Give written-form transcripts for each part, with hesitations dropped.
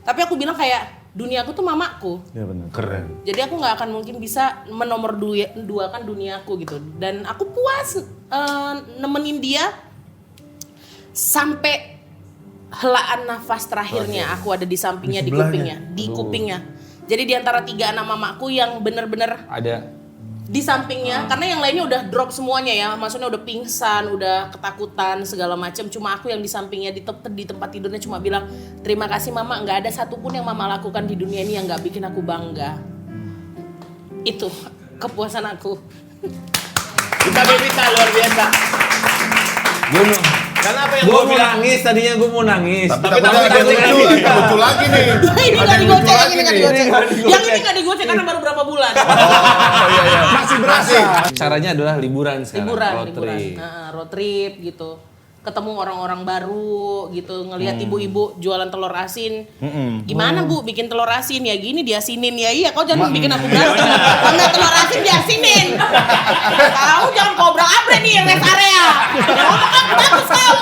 Tapi aku bilang kayak duniaku tuh mamaku. Ya benar. Keren. Jadi aku nggak akan mungkin bisa menomorduakan duniaku gitu. Dan aku puas nemenin dia sampai helaan nafas terakhirnya. Aku ada di sampingnya, di kupingnya. Jadi di antara 3 anak mamaku yang bener-bener Ada. di sampingnya, karena yang lainnya udah drop semuanya ya, maksudnya udah pingsan, udah ketakutan segala macam. Cuma aku yang di sampingnya di tempat tidurnya cuma bilang terima kasih mama, nggak ada satupun yang mama lakukan di dunia ini yang nggak bikin aku bangga. Itu kepuasan aku. Kita Bebita luar biasa. Karena apa yang Gue gue mau bilang? nangis, tadinya gue mau nangis. Tapi ada lucu lagi nih. Ini nggak digocek, ini nggak digocek. Yang ini nggak digocek karena baru berapa bulan. Masih berasa. Caranya adalah liburan sekarang. Liburan. road trip. Road trip gitu. Ketemu orang-orang baru gitu, ngelihat ibu-ibu jualan telur asin. Gimana Bu bikin telur asin? Ya gini diasinin. Ya iya, kau jangan bikin aku berantem. Kalau telur asin diasinin. Tahu jangan kobra abre nih rest area. Ngomong aku bagus kau.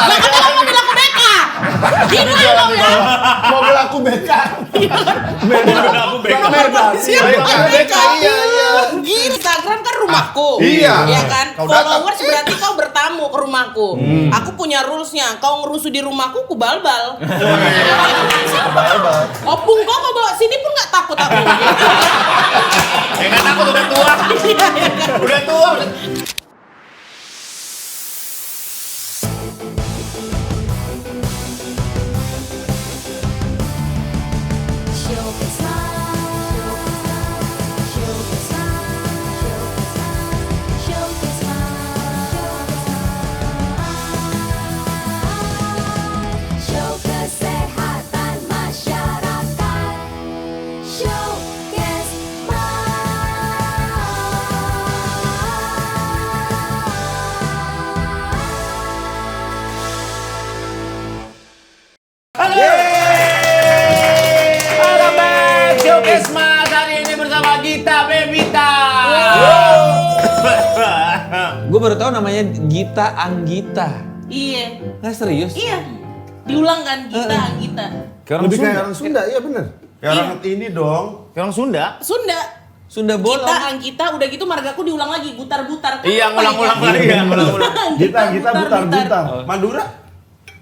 Lah kata kamu bilang aku beka. Gini kau ya. Mobil aku beka. Aku beka. Beka. Iya. Gini Instagram kan rumahku. Iya. Ya kan? Kau datang. Followers berarti kau bertamu ke rumahku. Aku punya rulesnya. Kau ngerusuh di rumahku, ku balbal. Opung kau bawa sini pun nggak takut aku. Ya kan aku udah tua. Udah tua. Showcase Mas hari ini bersama Gita Bebita. Gue baru tahu namanya Gita Anggita. Iya. Nggak serius? Iya. Diulang kan Gita Anggita. Lebih kayak orang Sunda, iya bener. Kayak orang ini dong. Kayak orang Sunda. Sunda. Sunda bolong. Gita Anggita udah gitu margaku diulang lagi butar-butar. Kan Iya, apa ngulang-ulang ya? lagi ya, ngulang-ulang. Kita butar-butar. Madura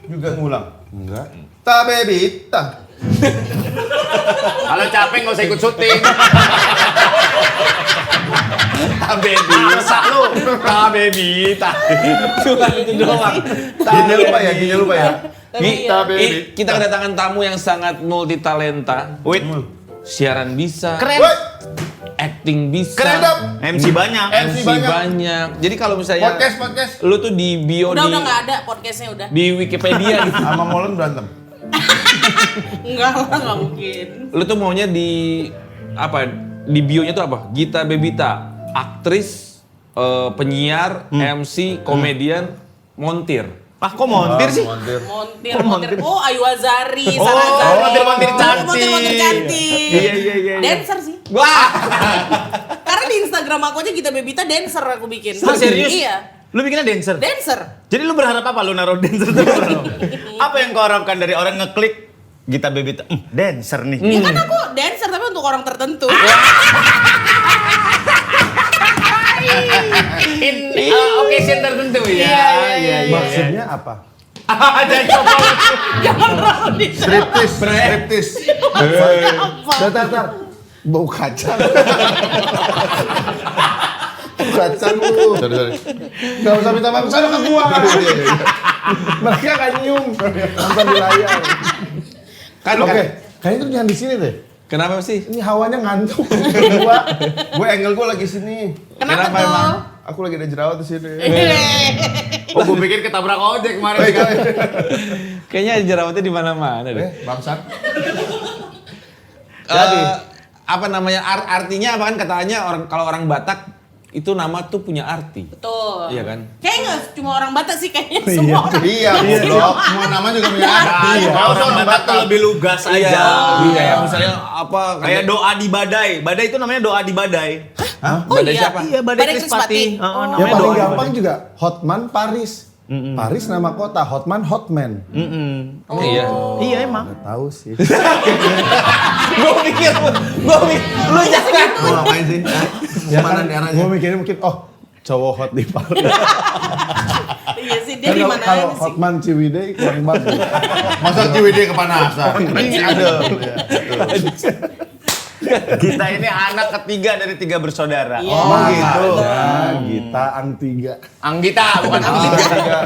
juga ngulang. Enggak. Tabebita. Kalau capek nggak usah ikut syuting. Bebita lu. Bebita. Cuma itu doang. Gini lupa ya. Kita Kita kedatangan tamu yang sangat multi talenta. Wait. Siaran bisa, Keren. acting bisa, Keren dong. MC banyak. MC banyak. Jadi kalau misalnya Podcast. lu tuh di bio udah di nggak ada podcastnya udah. di Wikipedia gitu. Sama Molen berantem. Enggak lah, nggak mungkin. Lu tuh maunya di apa? Di bionya tuh apa? Gita Bebita, aktris, penyiar, MC, komedian, montir. Ah, kok montir sih? Montir. Oh, Ayu Azari, Oh, Sarah Azari. montir cantik. Montir cantik. Iya. Dancer sih. Wah. Karena di Instagram aku aja Gita Bebita dancer aku bikin. Ah, serius? Iya. Lu bikinnya dancer? Dancer. Jadi lu berharap apa lu naruh dancer tuh? Apa yang kau harapkan dari orang ngeklik Gita Bebita? Dancer nih. Ya kan aku dancer tapi untuk orang tertentu. In occasion tertentu ya. Iya. Maksudnya apa? Jangan coba. Jangan terlalu di Striptis. apa. Tar. Bau kacang. Kacang lu. Sorry. Gak usah minta maaf sana ke gua. Mereka kan nyium nonton di layar. Oke, kayaknya tuh jangan di sini deh. Kenapa sih? Ini hawanya ngantuk. Gua angle gua lagi sini. Kenapa tuh? emang? Aku lagi ada jerawat di sini. Oh, gue pikir ketabrak ojek kemarin. Kayaknya jerawatnya di mana-mana deh. Bangsat. Jadi apa namanya artinya apa kan katanya kalau orang Batak itu nama tuh punya arti. Betul. Iya kan? Kayaknya nggak cuma orang Batak sih kayaknya semua orang. Iya, goblok. Semua nama juga punya arti. Kalau orang Batak tuh lebih lugas aja. Iya, misalnya apa Kayak doa di badai. Badai itu namanya doa di badai. Hah? Oh Badai iya. siapa? Iya, badai Badai Krispati. Krispati. Yang Namanya paling doa. gampang juga Hotman Paris. Paris nama kota, Hotman Hotman. Oh iya. Iya emang. Gak tahu sih. Gue mikir, lu jangan. Mau ngapain sih? Ya Mana kan, nih arahnya? gue mikirnya mungkin, cowok hot di Paris. Iya sih, dia di Kan mana kalau aja sih? Hotman Ciwidey kurang bagus. Masa Ciwidey kepanasan? Ada. Kita ini anak ketiga dari 3 bersaudara. Iya. Oh gitu. Ya, Gita Angtiga. Anggita bukan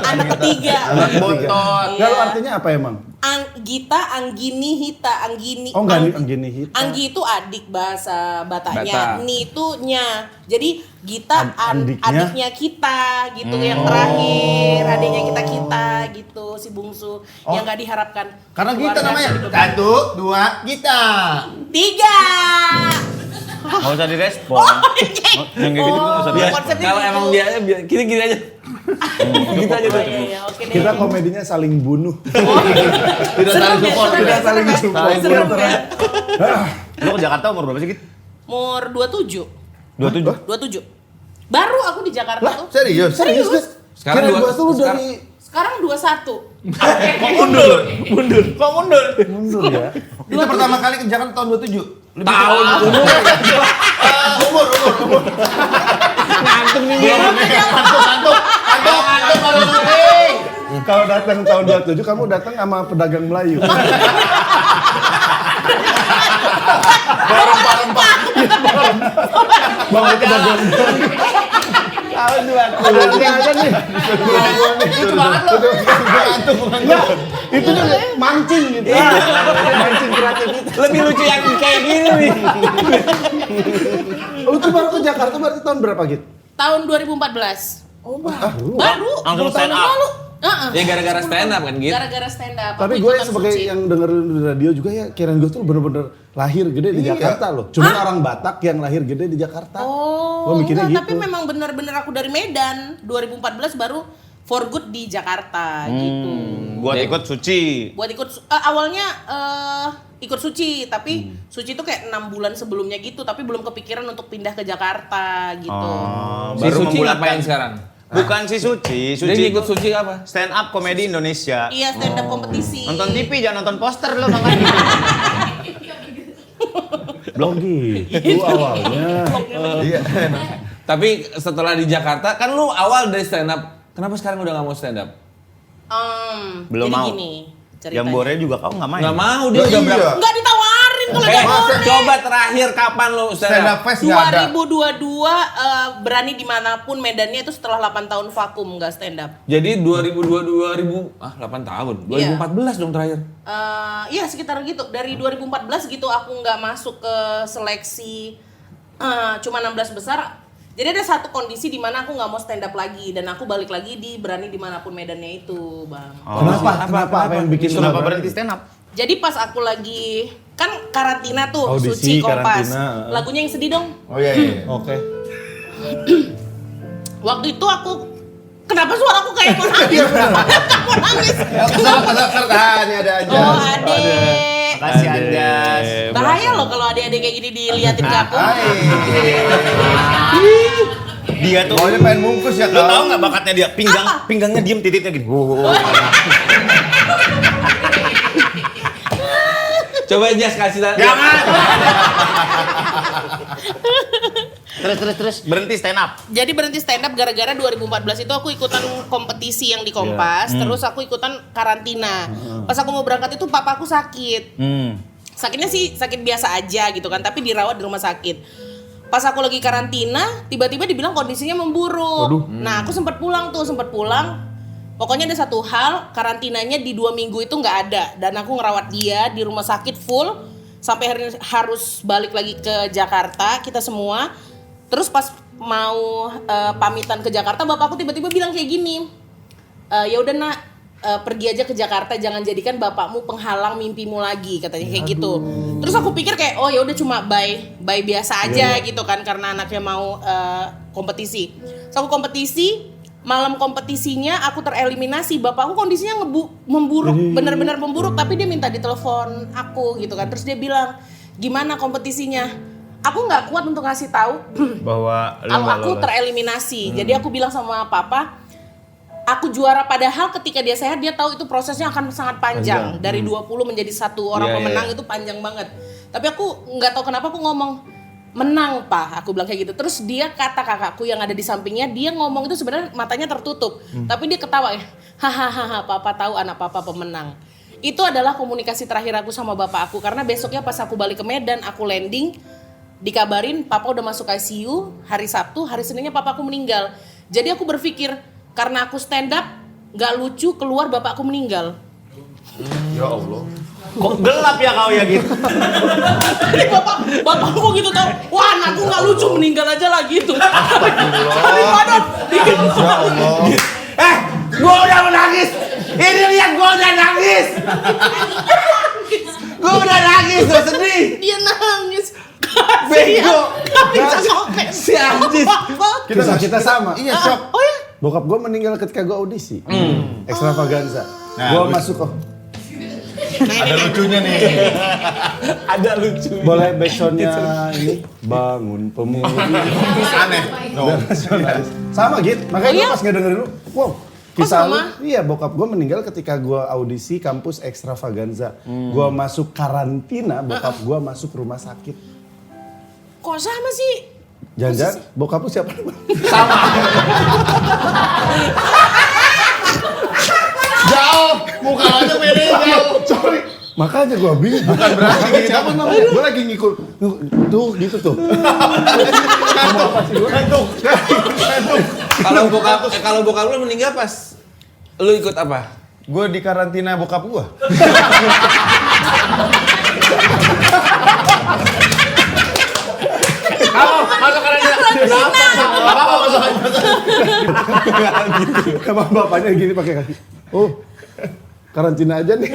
Anak ketiga. Anak bontot. Lalu artinya apa emang? Anggita, Anggini, Hita, Anggini. Oh enggak Anggini Hita. Anggi itu adik bahasa Bataknya, Batak. Ni itu nya. Jadi Gita Adiknya? adiknya kita gitu yang terakhir, adiknya kita gitu si bungsu yang nggak diharapkan. Karena kita Keluarga namanya. hidup. 1, 2, kita. 3. Nggak usah direspon. Yang kayak gitu nggak usah direspon. konsepnya Kalau gitu. emang dia kita gini aja. Gitu aja tuh. Iya, oke deh. Kita komedinya saling bunuh. Tidak saling support. Tidak saling support. Serem ya. Lu ke Jakarta umur berapa sih, Git? Umur 27. 27. 27. Baru aku di Jakarta Lah, tuh. serius? Serius guys? Sekarang Kirain dua- gua tuh lu sekarang- dari Sekarang 21. Kok mundur? Kok mundur? mundur ya. Itu pertama kali ke Jakarta tahun 27. Tahun Umur. ngantuk nih dia. Kantuk baru syuting. Kalau datang tahun 27 kamu datang sama pedagang Melayu. Rempah-rempah. Bawa pedagang Melayu. Tahun 20. Ada nih. Itu banget lo. Enggak, itu tuh mancing gitu. Mancing kreativitas. Lebih lucu yang kayak gini nih. Lu tuh baru ke Jakarta berarti tahun berapa gitu? Tahun 2014. Oh, baru. Langsung 10 tahun stand up. lalu. Heeh. Ya gara-gara stand up kan gitu. Gara-gara stand up. Tapi aku gue ikutan sebagai suci. yang dengerin di radio juga ya, kirain gue tuh bener-bener lahir gede di Iya. Jakarta loh. Cuman orang Batak yang lahir gede di Jakarta. Oh, Gua mikirnya enggak, gitu. tapi memang benar-benar aku dari Medan. 2014 baru for good di Jakarta gitu. Buat ikut suci. Buat ikut awalnya ikut suci, tapi suci itu kayak 6 bulan sebelumnya gitu, tapi belum kepikiran untuk pindah ke Jakarta gitu. Oh, Si baru Suci membulatkan. ngapain sekarang? Bukan si Suci. Dia Suci ikut Suci apa? stand up komedi Indonesia. Iya, stand up kompetisi. Nonton TV jangan nonton poster lo makanya. Belum gitu awalnya. Iya. Tapi setelah di Jakarta kan lu awal dari stand up. Kenapa sekarang udah gak mau stand up? Belum jadi mau. gini ceritanya. Jambore juga kau nggak main. Gak mau dia Lah udah iya. berapa? Nggak ditawarin kalau Jambore. Coba terakhir kapan lu Stand stand up up? fest nggak ada. 2022 berani dimanapun medannya itu setelah 8 tahun vakum nggak stand up. Jadi 8 tahun. 2014 dong terakhir. Iya sekitar gitu. Dari 2014 gitu aku nggak masuk ke seleksi cuma 16 besar. Jadi ada satu kondisi di mana aku nggak mau stand up lagi dan aku balik lagi di berani dimanapun medannya itu, Bang. Kenapa? Apa yang bikin lu Kenapa nggak berhenti stand up? Jadi pas aku lagi kan karantina tuh, Audisi, Suci Kompas. karantina. Lagunya yang sedih dong. Oh iya. Oke. Waktu itu aku kenapa suaraku kayak mau nangis? Mau nangis. Kesel. Ini ada aja. Oh, Adek. Kasih Anjas. Bahaya loh kalau adik-adik kayak gini diliatin ke aku. Dia tuh Pokoknya pengen bungkus ya lo kau. tau nggak bakatnya dia? Pinggangnya diem, titiknya gini. Coba Jas kasih tahu. Jangan. Terus berhenti stand up. Jadi berhenti stand up gara-gara 2014 itu aku ikutan kompetisi yang di Kompas, terus aku ikutan karantina. Pas aku mau berangkat itu papaku sakit. Sakitnya sih sakit biasa aja gitu kan, tapi dirawat di rumah sakit. Pas aku lagi karantina, tiba-tiba dibilang kondisinya memburuk. Nah, aku sempat pulang. Pokoknya ada satu hal, karantinanya di 2 minggu itu nggak ada, dan aku ngerawat dia di rumah sakit full sampai harus balik lagi ke Jakarta kita semua. Terus pas mau pamitan ke Jakarta, bapakku tiba-tiba bilang kayak gini, ya udah nak, pergi aja ke Jakarta, jangan jadikan bapakmu penghalang mimpimu lagi, katanya kayak gitu. Terus aku pikir kayak oh ya udah cuma bye biasa aja gitu kan, karena anaknya mau kompetisi. So aku kompetisi, malam kompetisinya aku tereliminasi, bapakku kondisinya memburuk, benar-benar memburuk, tapi dia minta ditelepon aku gitu kan. Terus dia bilang gimana kompetisinya? Aku nggak kuat untuk ngasih tahu Bahwa kalau aku tereliminasi. Jadi aku bilang sama papa, aku juara, padahal ketika dia sehat dia tahu itu prosesnya akan sangat panjang. Dari 20 menjadi satu orang Iya, pemenang iya. itu panjang banget. Tapi aku nggak tahu kenapa aku ngomong menang Pak, aku bilang kayak gitu. Terus dia kata kakakku yang ada di sampingnya, dia ngomong itu sebenarnya matanya tertutup, tapi dia ketawa ya, hahaha, papa tahu anak papa pemenang. Itu adalah komunikasi terakhir aku sama bapak aku, karena besoknya pas aku balik ke Medan, aku landing, dikabarin papa udah masuk ICU hari Sabtu, hari Seninnya papa aku meninggal. Jadi aku berpikir, karena aku stand up, nggak lucu keluar bapak aku meninggal. Ya Allah. Kok gelap ya kau ya gitu? Jadi bapak aku gitu tau, wah anakku nggak lucu meninggal aja lah gitu. Daripada bikin Ya Allah. Gua udah menangis. Ini lihat gua udah nangis. Gua udah nangis, gua sedih. dia nangis. Bego. Bisa ngopek. Si anjing. Kita sama. Iya, shock. Oh ya? Bokap gue meninggal ketika gue audisi. Extravaganza. Nah, Gue lucu. masuk kok. Ada lucunya nih. Ada lucu. Boleh backsoundnya ini bangun pemudi. Aneh. No. Nasionalis. Sama gitu. Makanya Oh, iya? gue pas ngedengerin lu, wow. Kisah sama? lu, iya bokap gue meninggal ketika gue audisi kampus Extravaganza. Gue masuk karantina, bokap gue masuk rumah sakit. Kok sama sih? Jangan-jangan bokap lu siapa? Jauh. Muka lo aja beda jauh. Sorry. Makanya gue bingung. Bukan berarti gini. Apa namanya? Gue lagi ngikut. Tuh gitu tuh. Ngantuk. Kalau bokap lu meninggal pas lu ikut apa? Gue di karantina bokap gue. Masuk karantina. Apa masuk Sama bapaknya gini pakai kaki. Oh, karantina aja nih.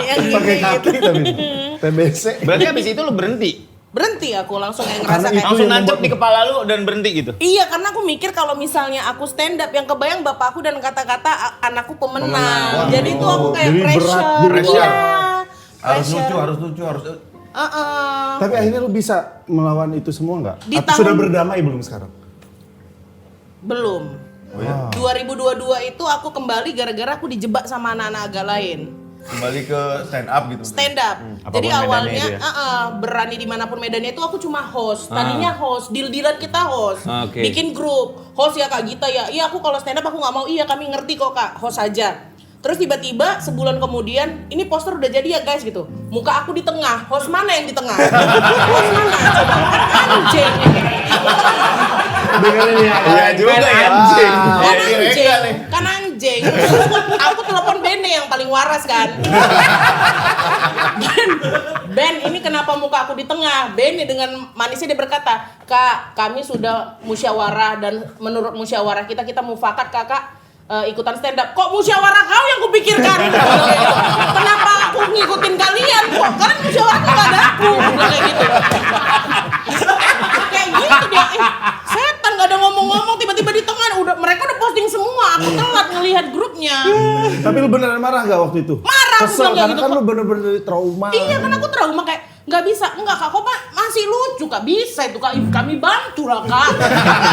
Yang Pakai gini kaki gitu. tapi TBC. Berarti abis itu lu berhenti? Berhenti aku langsung kayak Karena ngerasa kayak itu Langsung yang nancep membuat- di kepala lu dan berhenti gitu? iya, karena aku mikir kalau misalnya aku stand up yang kebayang bapakku dan kata-kata anakku pemenang. Jadi itu aku kayak Jadi berat, pressure. pressure. Iya. Harus Pressure. lucu, harus lucu, harus. Tapi akhirnya lu bisa melawan itu semua nggak? Di Atau tahun- sudah berdamai belum sekarang? Belum. Oh ya. 2022 itu aku kembali gara-gara aku dijebak sama anak-anak agak lain. Kembali ke stand up gitu. Stand up. Apapun Jadi medannya awalnya itu ya? berani dimanapun medannya itu aku cuma host. Tadinya host, deal-dealan kita host. Oke. Bikin grup. Host ya Kak Gita ya. Iya aku kalau stand up aku nggak mau. Iya kami ngerti kok Kak. Host aja. Terus tiba-tiba sebulan kemudian ini poster udah jadi ya guys gitu. Muka aku di tengah. Host mana yang di tengah? Host mana? Coba anjing. Dengerin ya. Iya juga ya. Anjing. Kan Iya, anjing, iya, nih. kan anjing. Terus aku telepon Bene yang paling waras kan. Ben, ini kenapa muka aku di tengah? Bene dengan manisnya dia berkata, Kak, kami sudah musyawarah dan menurut musyawarah kita mufakat kakak ikutan stand up. Kok musyawarah kau yang kupikirkan? Kenapa aku ngikutin kalian? Kok kalian musyawarah nggak ada aku? Kayak gitu. Kayak gitu dia. Setan gak ada ngomong-ngomong tiba-tiba di tengah mereka udah posting semua. Aku telat ngelihat grupnya. Tapi lu beneran marah gak waktu itu? Marah, aku Kesel bilang kayak karena gitu, kan kok. lu bener-bener trauma. Iya kan aku trauma kayak nggak bisa, enggak Kak, kok masih lucu Kak, bisa itu Kak, kami bantu lah Kak.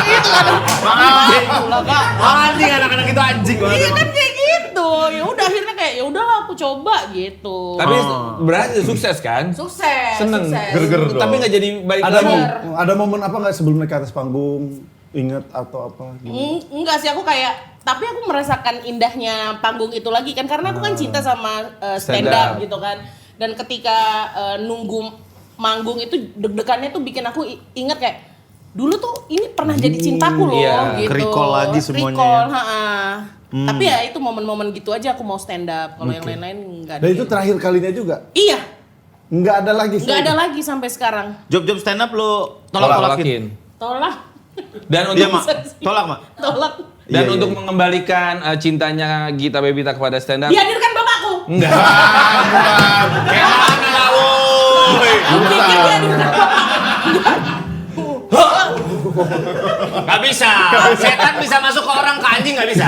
Itu kan, bantu lah Kak. Anjing, anak-anak itu anjing banget. Iya kan kayak gitu. Ya udah akhirnya kayak ya udahlah aku coba gitu. Tapi berarti sukses kan? Sukses. Seneng. Sukses. Ger-ger dong. Tapi nggak jadi baik Ada lagi. ada momen apa nggak sebelum naik ke atas panggung? Ingat atau apa? Gitu? Enggak sih aku kayak, tapi aku merasakan indahnya panggung itu lagi kan karena aku kan cinta sama stand up gitu kan. Dan ketika nunggu manggung itu deg-degannya tuh bikin aku ingat kayak dulu tuh ini pernah jadi cintaku loh iya. gitu. Recall lagi semuanya Recall, ya. Tapi ya itu momen-momen gitu aja aku mau stand up. Kalau yang lain-lain enggak ada. Dan itu terakhir kalinya juga? Iya, Nggak ada lagi? enggak ada lagi sampai sekarang. Job-job stand up lu Tolak-tolakin. Tolak. Dan Iya, untuk Mak. Tolak, Mak. Tolak. dan untuk mengembalikan cintanya Gita Bebita kepada stand up. Dihadirkan bapakku. Enggak. Kayak mana lah, woi? Aku pikir dihadirkan bapakku. Gak bisa. Setan bisa masuk ke orang, ke anjing gak bisa.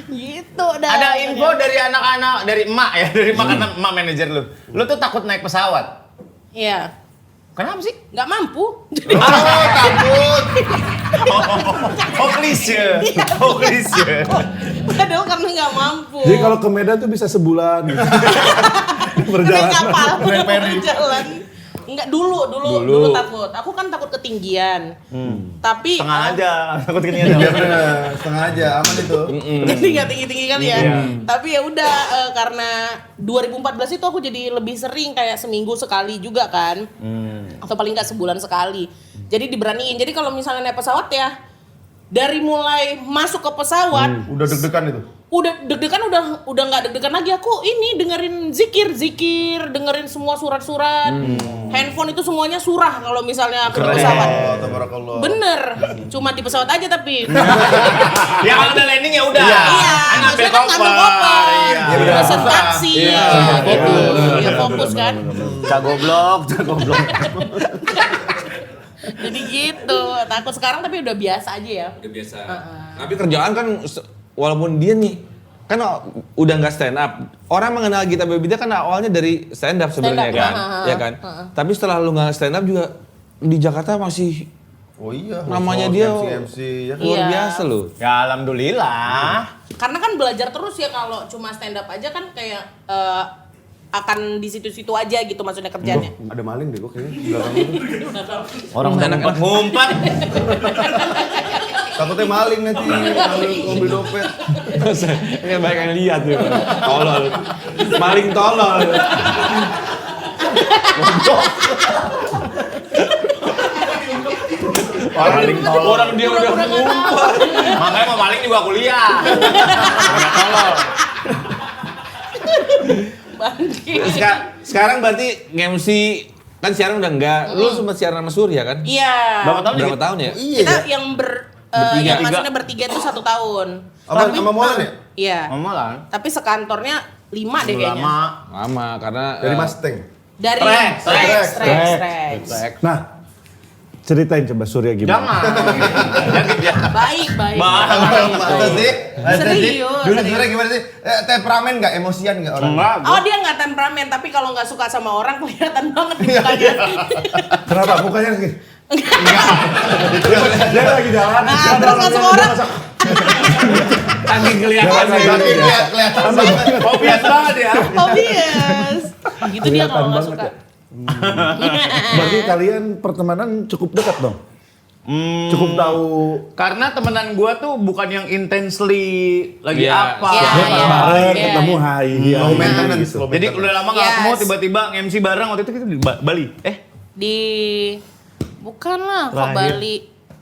Gitu dah. Ada info dari anak-anak, dari emak ya, dari emak karena emak manajer lu. Lu tuh takut naik pesawat. Iya. Kenapa sih? Nggak mampu. Oh, takut. Oh klise. Oh klise. Padahal karena nggak mampu. Jadi kalau ke Medan tuh bisa sebulan gitu. Naik Perjalanan. kapal, berjalan. Enggak dulu takut. Aku kan takut ketinggian. Tapi Setengah aja. Takut ketinggian. Iya bener, setengah aja, aman itu. nggak tinggi-tinggi kan ya. Tapi ya udah karena 2014 itu aku jadi lebih sering kayak seminggu sekali juga kan. Atau paling nggak sebulan sekali. Jadi diberaniin. Jadi kalau misalnya naik pesawat ya dari mulai masuk ke pesawat Udah deg-degan itu. udah deg-degan udah nggak deg-degan lagi, aku ini dengerin zikir dengerin semua surat-surat, handphone itu semuanya surah kalau misalnya aku di pesawat. Oh, tabarakallah. Bener, cuma di pesawat aja tapi. Ya kalau udah landing ya udah. Iya, Ambil maksudnya kan ngambil koper, Iya. pesen taksi, gitu, ya fokus kan. Cagoblok. Jadi gitu, takut sekarang tapi udah biasa aja ya. Udah biasa. Tapi kerjaan kan walaupun dia nih kan udah nggak stand up. Orang mengenal Gita Bebita kan awalnya dari stand up sebenarnya Stand up, kan, ya kan. Tapi setelah lu nggak stand up juga di Jakarta masih Oh iya. namanya host, dia MC ya kan. luar Iya. biasa loh. Ya alhamdulillah. Karena kan belajar terus ya, kalau cuma stand up aja kan kayak akan di situ-situ aja gitu maksudnya kerjanya. Ada maling deh kok kayaknya di belakang itu. Orang ngumpet. Takutnya maling nanti, ngambil dompet. Ini banyak yang lihat tuh. Tolol. Maling tolol. Orang dia udah ngumpet. Makanya mau maling juga kuliah. Bangkit. Sekarang berarti nge-MC kan siaran udah enggak. Lu sempat siaran sama Surya kan? Iya. Berapa tahun ya? Iya Kita ya. yang Bertiga. yang maksudnya bertiga itu 1 tahun. Apa sama Molan ya? Iya. Ngomolan. Tapi sekantornya 5 deh kayaknya. Lama. Lama karena Dari Mustang. Dari Rex. Rex. Nah, ceritain coba Surya gimana? Jangan. Jangan ya. Baik. Masa sih? Serius, Dulu serius. sebenernya gimana sih? Temperamen nggak? Emosian nggak orang? Enggak. Oh, dia nggak temperamen, tapi kalau nggak suka sama orang kelihatan banget di mukanya. Kenapa mukanya gini? Dia lagi jalan. Nah, terus nggak suka orang. saking kelihatan Jangan gitu. saking Iya, kelihatan banget. Obvious banget ya. Obvious. Gitu dia kalau nggak Kelihatan suka. banget Berarti kalian pertemanan cukup dekat dong? Cukup tahu Karena temenan gua tuh bukan yang intensely lagi Iya. apa. Iya, dia iya. bareng, Iya, ketemu iya. hai. Low maintenance. Jadi udah lama nggak Yes. ketemu, tiba-tiba nge-MC bareng waktu itu kita di Bali. Di bukan lah, kok Lahir. Bali.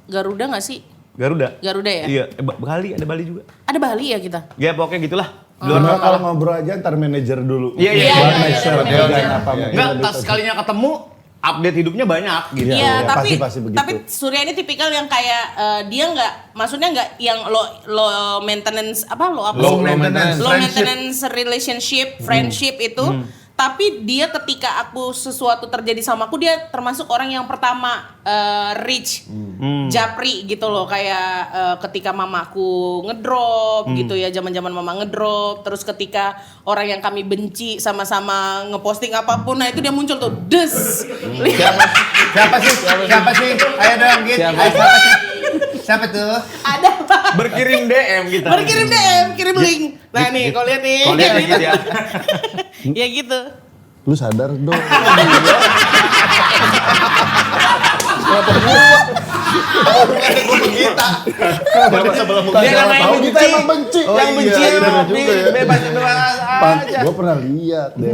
Garuda nggak sih? Garuda. Garuda ya? Iya, Bali, ada Bali juga. Ada Bali ya kita? Ya pokoknya gitulah. Gimana kalau ngobrol aja ntar manajer dulu. Iya, iya, Buat iya, next iya, share iya, kerjaan iya. apa. mungkin Enggak, lebih tas sekalinya ketemu, update hidupnya banyak gitu. Iya, Iya, tapi pasti begitu. tapi Surya ini tipikal yang kayak dia nggak, maksudnya nggak yang low maintenance apa Low maintenance. low maintenance relationship, friendship itu. Tapi dia ketika aku sesuatu terjadi sama aku, dia termasuk orang yang pertama reach, japri gitu loh, kayak ketika mamaku ngedrop gitu ya, zaman-zaman mama ngedrop, terus ketika orang yang kami benci sama-sama ngeposting apapun, nah itu dia muncul tuh, des. Siapa sih? Ayo dong, Git. Siapa? Ayo, siapa sih? Siapa tuh? Ada Pak. Berkirim DM kita. Berkirim DM, kirim link. Nah nih, kau lihat nih. Kau lihat gitu ya. Ya gitu. Lu sadar dong. Kita. Dia namanya Tahu benci. kita emang benci. Oh Yang iya, benci iya, emang bener juga ya. bebas aja. Gue pernah lihat deh.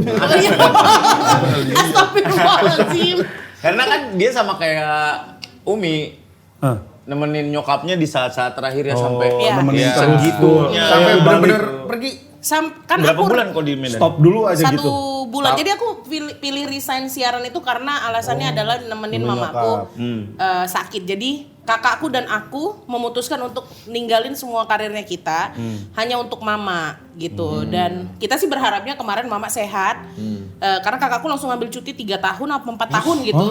Astagfirullahaladzim. Karena kan dia sama kayak Umi, Hah. nemenin nyokapnya di saat-saat terakhir ya sampai Iya. Nemenin Iya. terus Segitunya. Sampai Kayak bener-bener balik. pergi. Kan Berapa aku bulan kok di Medan? Stop dulu aja 1 gitu. bulan. Jadi aku pilih resign siaran itu karena alasannya adalah nemenin nemenin mamaku nyokap. sakit. Jadi kakakku dan aku memutuskan untuk ninggalin semua karirnya kita hanya untuk mama gitu. Dan kita sih berharapnya kemarin mama sehat. Karena kakakku langsung ambil cuti 3 tahun atau 4 tahun gitu.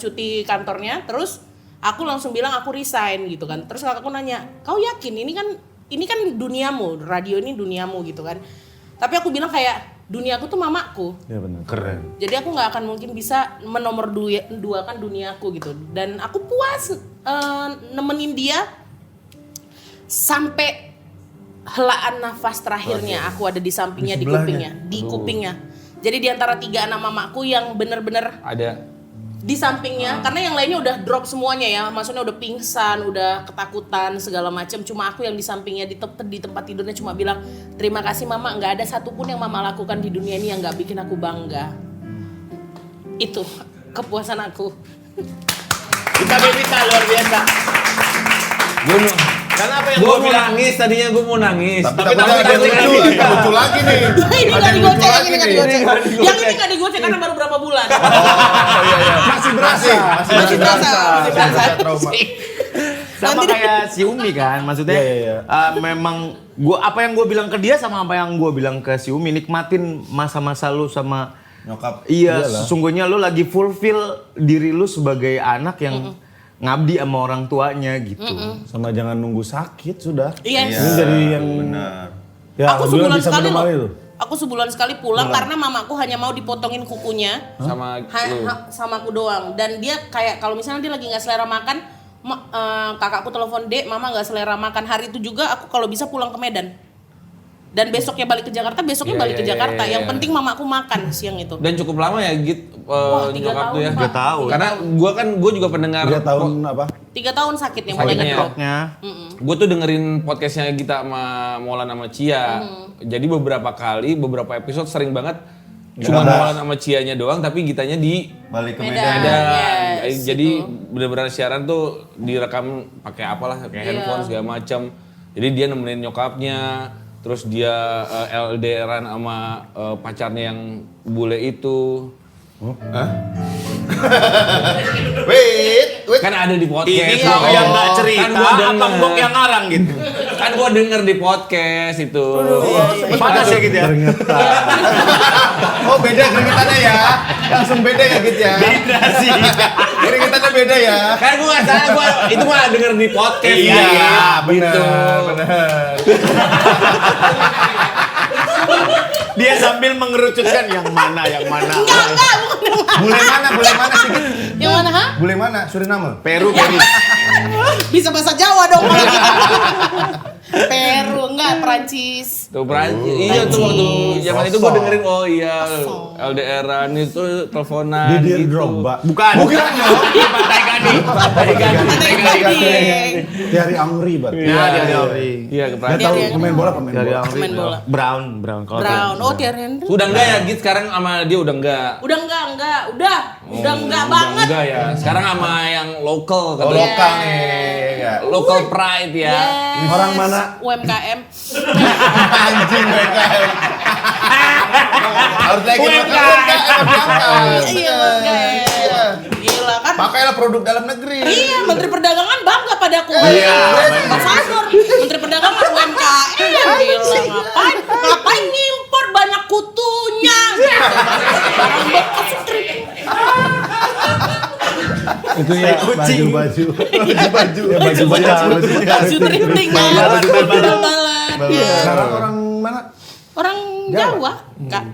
Cuti kantornya. Terus aku langsung bilang aku resign gitu kan. Terus kakakku nanya, "Kau yakin ini kan duniamu, radio ini duniamu," gitu kan. Tapi aku bilang kayak duniaku tuh mamaku. Ya benar. Keren. Jadi aku nggak akan mungkin bisa menomor duakan duniaku gitu. Dan aku puas nemenin dia sampai helaan nafas terakhirnya. Aku ada di sampingnya, di kupingnya, di kupingnya. Jadi di antara 3 anak mamaku yang bener-bener Ada. di sampingnya, karena yang lainnya udah drop semuanya ya, maksudnya udah pingsan, udah ketakutan segala macam. Cuma aku yang di sampingnya di tempat tidurnya cuma bilang terima kasih mama, nggak ada satupun yang mama lakukan di dunia ini yang nggak bikin aku bangga. Itu kepuasan aku. Kita Bebita luar biasa. Karena apa yang Gue gue mau bilang? nangis, tadinya gue mau nangis. Tapi ada yang lucu lagi nih. Ini nggak digocek, yang ini nggak digocek. Yang ini nggak digocek karena baru berapa bulan. Masih berasa. Masih berasa. Trauma. Sama kayak si Umi kan, maksudnya Iya. memang apa yang gue bilang ke dia sama apa yang gue bilang ke si Umi, nikmatin masa-masa lu sama Nyokap. Iya, Iyalah. sesungguhnya lu lagi fulfill diri lu sebagai anak yang ngabdi sama orang tuanya gitu. Sama jangan nunggu sakit sudah. Iya. Ini jadi yang Benar. ya Aku alhamdulillah sebulan bisa sekali menemani loh. lu. Aku sebulan sekali pulang karena mamaku hanya mau dipotongin kukunya. Sama lu. Sama aku doang. Dan dia kayak kalau misalnya dia lagi nggak selera makan, kakakku telepon Dek, mama nggak selera makan. Hari itu juga aku kalau bisa pulang ke Medan. Dan besoknya balik ke Jakarta, besoknya Iya, balik ke iya, Jakarta. iya, Yang iya. penting mamaku makan siang itu. Dan cukup lama ya Git Wah, 3 nyokap tuh ya. tahun, 3 tahun. Karena gue juga pendengar 3 tahun apa? 3 tahun sakitnya mulai Sakitnya. ngedrop. Pokoknya Gue tuh dengerin podcastnya Gita sama Molan sama Cia. Jadi beberapa kali, beberapa episode sering banget cuma Molan sama Cianya doang, tapi Gitanya di Balik ke Medan. Medan. ada. Yes, Jadi itu. bener-bener siaran tuh direkam pakai apalah, kayak Iya. handphone segala macam. Jadi dia nemenin nyokapnya, terus dia LDRan sama pacarnya yang bule itu. Wait. Kan ada di podcast. ini yang nggak cerita, Kan gua denger. Abang Bok yang ngarang gitu. Kan gua denger di podcast itu. Panas ya gitu ya. Oh beda keringetannya ya. Langsung beda ya gitu ya. Beda sih. Keringetannya beda ya. Kan gua nggak salah, gua itu mah denger di podcast. Iya, ya. iya, benar. Dia sambil mengerucutkan yang mana. Enggak, bukan Bule mana sih? Git? yang mana, ha? Bule mana? Suriname. Peru. Bisa bahasa Jawa dong kalau gitu. Peru, enggak, Perancis. Tuh Perancis. Iya tuh waktu zaman itu gua dengerin iya Kosong. LDRan itu teleponan Di Dear gitu. Drogba. Bukan. Di Pantai Gading. Pantai Gading. Dari Amri berarti. Nah, dia Ori. Iya ke Dia Perancis. tahu Dari pemain bola. Pemain bola. Brown. Kalau Brown. Oh, Thierry Henry. Udah enggak ya Git sekarang sama dia udah enggak. Udah enggak. Udah enggak Udah banget. enggak ya. Sekarang sama yang lokal Oh katanya. lokal nih. Ya. Local pride ya. Yes. Orang mana? UMKM. Anjing mereka. Harus naikin UMKM. Iya, UMKM. Gila kan. Pakailah produk dalam negeri. Iya, Menteri Perdagangan bangga padaku. Iya. Ambasador. Menteri Perdagangan UMKM. Gila, ngapain ngimpor banyak kutunya? Barang bekas strip. Itu ya kucing. baju. Baju. Ya baju Baju thrifting kan. Balan. Sekarang orang mana? Orang Jawa, Kak.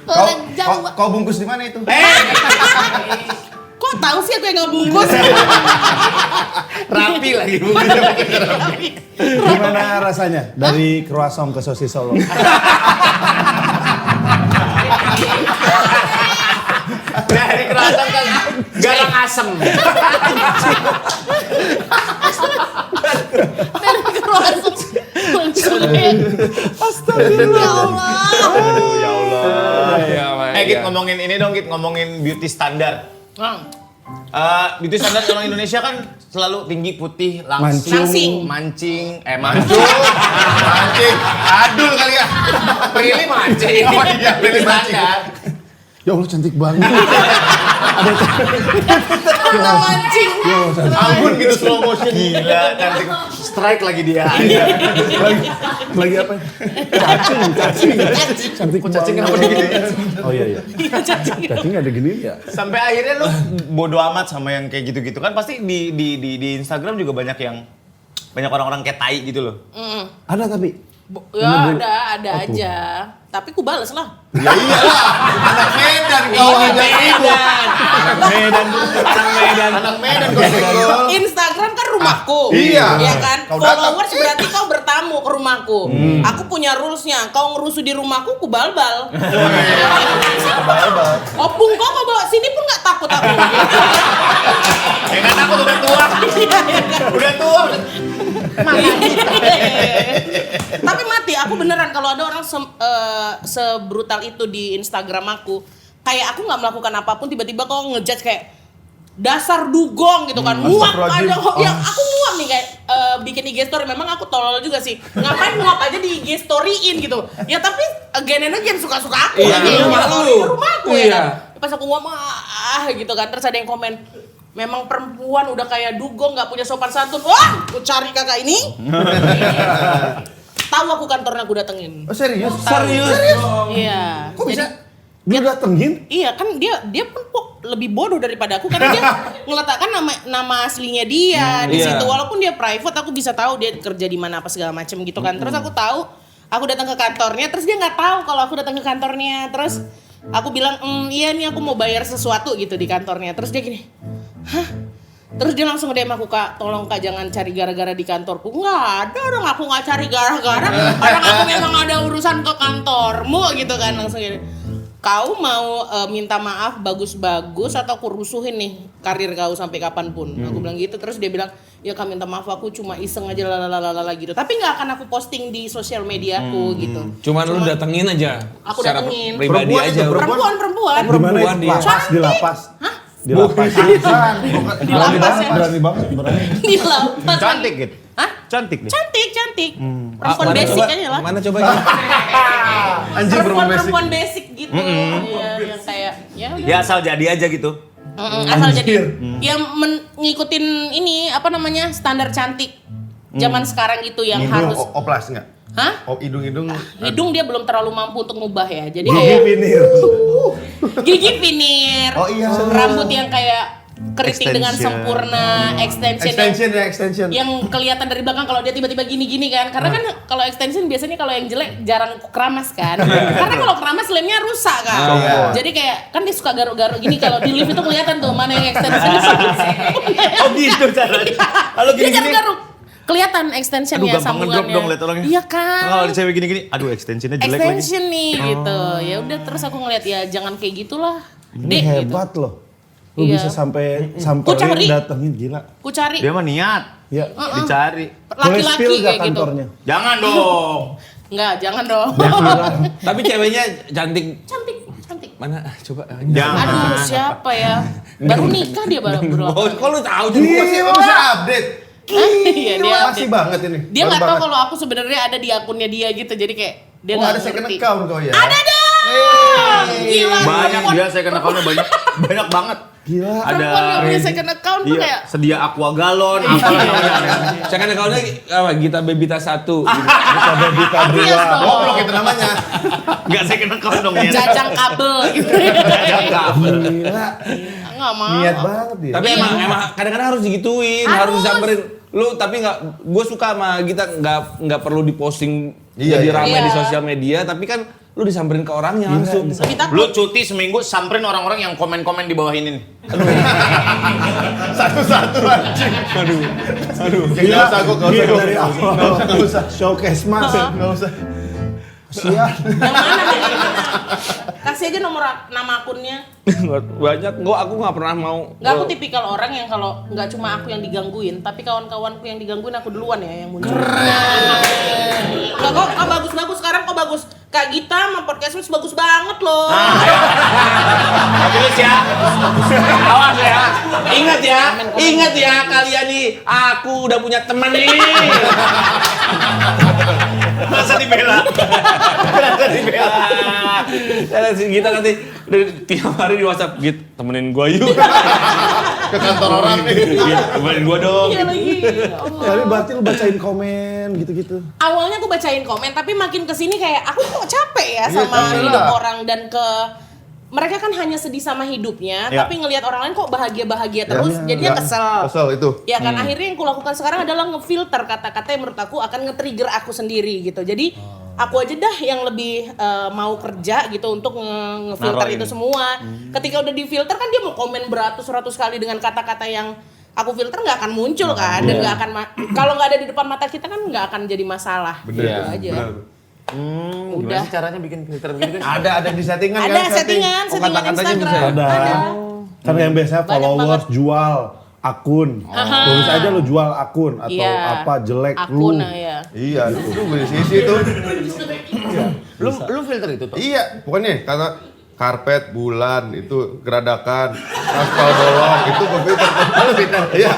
Orang Jawa. Kau bungkus di mana itu? Kok tahu sih aku yang nggak bungkus? Rapi lagi. Gimana rasanya dari croissant ke sosis Solo? Dari kerasa kan garang asem. Dari croissant. Astagfirullah. Ya Allah. Iya, Git ngomongin ini dong, Git ngomongin beauty standar. Beauty standar orang Indonesia kan selalu tinggi, putih, langsing, mancing. Mancing. Adul kali ya. Prilly mancing. Oh iya, Prilly mancing. Ya Allah cantik banget. Kena mancing. Ampun gitu slow motion. Gila, cantik. Strike lagi dia. Lagi apa? Cacing. Cantik Cacing banget. kenapa digini? Oh iya. Cacing ada gini ya. Sampai akhirnya lu bodo amat sama yang kayak gitu-gitu kan pasti di Instagram juga banyak yang banyak orang-orang kayak tai gitu loh. Ada tapi. Ya ada aja. Tapi ku bales lah. Ya iyalah, anak Medan kau aja itu. Anak Medan kau senggol. Instagram kan rumahku. Iya. Ya kan? Kau datang. Followers berarti kau bertamu ke rumahku. Aku punya rulesnya. Kau ngerusuh di rumahku, ku balbal. Opung kau bawa sini pun nggak takut aku. Ya kan aku udah tua. Udah tua. Tapi mati, aku beneran kalau ada orang sebrutal itu di Instagram aku, kayak aku nggak melakukan apapun tiba-tiba kok ngejudge kayak dasar dugong gitu kan, muak ada yang aku muak nih kayak bikin IG story. Memang aku tolol juga sih, ngapain muak aja di IG storyin gitu ya, tapi again and again suka-suka aku Iya, rumahku ya Iya. kan? Pas aku ngomong gitu kan, terus ada yang komen, memang perempuan udah kayak dugong nggak punya sopan santun. Wah, aku cari kakak ini. Tahu aku kantornya aku datengin. Oh serius? Iya. Kok bisa? Jadi- Dia datengin? Iya kan dia pun kok lebih bodoh daripada aku karena dia ngeletakkan nama aslinya dia di Iya. situ, walaupun dia private aku bisa tahu dia kerja di mana apa segala macam gitu kan. Terus aku tahu, aku datang ke kantornya, terus dia nggak tahu kalau aku datang ke kantornya. Terus aku bilang, iya nih aku mau bayar sesuatu gitu di kantornya. Terus dia gini, hah? Terus dia langsung DM aku, Kak, tolong Kak jangan cari gara-gara di kantorku. Nggak ada orang, aku nggak cari gara-gara. Orang aku memang ada urusan ke kantormu gitu kan. Langsung gini, kau mau minta maaf bagus-bagus atau aku rusuhin nih karir kau sampai kapanpun. Aku bilang gitu. Terus dia bilang, ya Kak minta maaf aku cuma iseng aja lalalala gitu. Tapi nggak akan aku posting di sosial media aku gitu. Cuman lu datengin aja. Aku secara datengin. pribadi Perempuan aja. itu, Perempuan. Di mana Perempuan itu? dia. Lapas, di lapas. Hah? Di lapas. Di lapas ya? Berani banget, berani. Di lapas. Cantik gitu. Hah? Cantik nih. Cantik. Perempuan Mana basic coba? aja lah. Mana coba? Anjing Perempuan basic gitu. Iya, yang kayak ya udah. Ya asal jadi aja gitu. Asal jadi yang ngikutin ini apa namanya standar cantik zaman sekarang itu yang Hidung, harus. oplas nggak? Hah? Hidung-hidung. Hidung dia belum terlalu mampu untuk ngubah ya. Jadi Gigi kayak vinir. gigi vinir, Oh iya. rambut yang kayak keriting dengan Extension. sempurna, extension, Extension. yang kelihatan dari belakang kalau dia tiba-tiba gini-gini kan. Karena kan kalau extension biasanya kalau yang jelek jarang keramas kan. Karena kalau keramas lemnya rusak kan. Iya. Jadi kayak kan dia suka garuk-garuk gini, kalau di lift itu kelihatan tuh mana yang extension. Oh gitu caranya. Kalau Dia gini-gini. garuk-garuk. Kelihatan Aduh extensionnya, gampang ngedrop sambungannya. dong liat orangnya. Iya kan. Kalau di cewek gini-gini, aduh extensionnya jelek lagi. Extension nih gitu. Ya udah terus aku ngeliat ya jangan kayak gitulah. Ini Dek gitu. hebat loh. Lu Iya. bisa sampai cari. samperin datengin, gila. Ku cari Dia mah niat. Ya. Dicari. Boleh laki-laki spill nggak kayak gitu. kantornya? Jangan dong. Enggak, jangan dong. Tapi ceweknya cantik. Cantik. Mana? Coba. Jangan. Aduh, siapa ya? Baru nikah dia baru Oh, kok lu tahu juga? Gila, masih update. Iya, dia Masih banget ini. dia Baru nggak tahu banget. kalau aku sebenarnya ada di akunnya dia gitu. Jadi kayak dia Oh, nggak ada second ngerti. account kau ya? Ada dong. Gila. Banyak perempuan- dia saya kena account banyak. Banyak banget. Gila. Perempuan yang punya second account tuh Iya, kayak sedia aqua galon apa namanya. Saya kan account-nya apa? Gita Bebita 1. Kita Bebita obvious 2. dong. Goblok itu namanya. Enggak saya kena account dong ya. jajang kabel gitu. Gila. Nggak mau. Niat banget dia. Tapi Iya. emang kadang-kadang harus digituin, harus Harus. disamperin. Lu tapi nggak, gue suka sama Gita nggak perlu diposting Iya, jadi iya. ramai Iya. di sosial media, tapi kan lu disamperin ke orangnya langsung. Tapi takut. Lu cuti seminggu samperin orang-orang yang komen-komen di bawah ini nih. Satu-satu anjing. Aduh. Gila, usah gua, Gila, gak Iya. dari awal. Nggak usah. Showcase mas. Nggak usah. Sial. Yang mana? Kasih aja nama akunnya. Banyak, aku nggak pernah mau. Nggak, aku tipikal orang yang kalau nggak cuma aku yang digangguin, tapi kawan-kawanku yang digangguin aku duluan ya yang muncul. Nggak, kok bagus-bagus sekarang, kok bagus. Kak Gita sama podcast Mas bagus banget loh. Terus ya. Awas ya, ingat ya kalian nih, aku udah punya teman nih. Masa dibela. Masa dibela. Kita nanti tiap hari di WhatsApp, Git, temenin gua yuk. Ke kantor orang nih. Git, temenin gua dong. Iya lagi. Ya Allah. Tapi berarti lu bacain komen gitu-gitu. Awalnya aku bacain komen, tapi makin kesini kayak aku kok capek ya Iya, sama capek hidup lah. orang dan ke mereka kan hanya sedih sama hidupnya, Ya. tapi ngelihat orang lain kok bahagia-bahagia terus, jadinya kesel. Kesel itu. Ya kan akhirnya yang kulakukan sekarang adalah ngefilter kata-kata yang menurut aku akan nge-trigger aku sendiri gitu. Jadi aku aja dah yang lebih mau kerja gitu untuk ngefilter Naruhin. itu semua. Ketika udah difilter kan dia mau komen beratus-ratus kali dengan kata-kata yang aku filter nggak akan muncul kan, dan nggak akan kalau nggak ada di depan mata kita kan nggak akan jadi masalah. Gitu aja. Gimana sih caranya bikin filter gitu kan? Ada di settingan Ada kan? settingan kata-katanya Instagram. bisa. Ada. Karena yang biasanya Banyak followers jual akun. Tulis aja lo jual akun atau Iya. apa jelek Akun lu. ya. Iya, itu bersisi itu. Lu filter itu tuh? Iya, pokoknya kata karpet bulan itu geradakan, aspal bolong itu komputer. Halo Peter. Iya.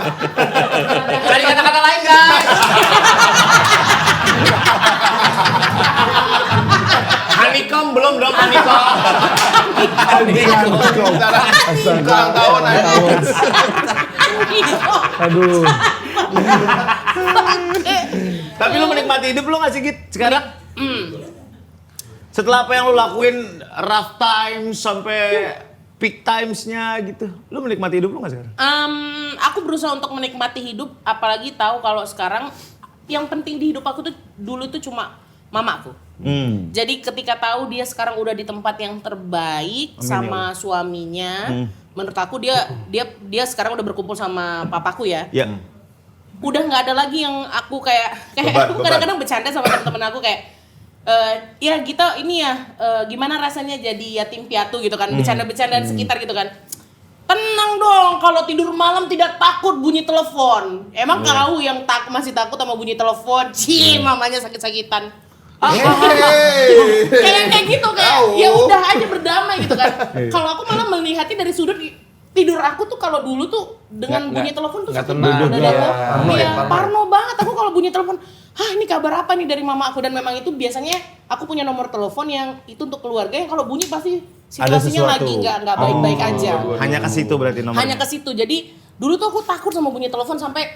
Cari kata-kata lain guys. Honeycomb belum dong honeycomb. Kurang tahun aja. Aduh. Tapi lu menikmati hidup lu nggak sih Git sekarang? Setelah apa yang lu lakuin rough times sampai peak timesnya gitu, lu menikmati hidup lu nggak sekarang? Aku berusaha untuk menikmati hidup, apalagi tahu kalau sekarang yang penting di hidup aku tuh dulu tuh cuma mamaku. Jadi ketika tahu dia sekarang udah di tempat yang terbaik sama suaminya, menurut aku dia sekarang udah berkumpul sama papaku ya. Iya. Udah nggak ada lagi yang aku kayak aku Beban. kadang-kadang bercanda sama teman-teman aku kayak ya kita ini ya gimana rasanya jadi yatim piatu gitu kan, bercanda-bercandaan sekitar gitu kan. Tenang dong, kalau tidur malam tidak takut bunyi telepon. Emang kau yang masih takut sama bunyi telepon? Mamanya sakit-sakitan. Kayak gitu kayak ya udah aja berdamai gitu kan. Kalau aku malah melihatnya dari sudut tidur aku tuh kalau dulu tuh dengan bunyi telepon tuh nggak sakit tenang. banget dari aku. Parno ya, Iya, parno. parno banget aku kalau bunyi telepon. Ini kabar apa nih dari mama aku, dan memang itu biasanya aku punya nomor telepon yang itu untuk keluarga yang kalau bunyi pasti situasinya sesuatu. lagi nggak baik-baik aja. Hanya ke situ berarti nomornya. Hanya ke situ. Jadi dulu tuh aku takut sama bunyi telepon sampai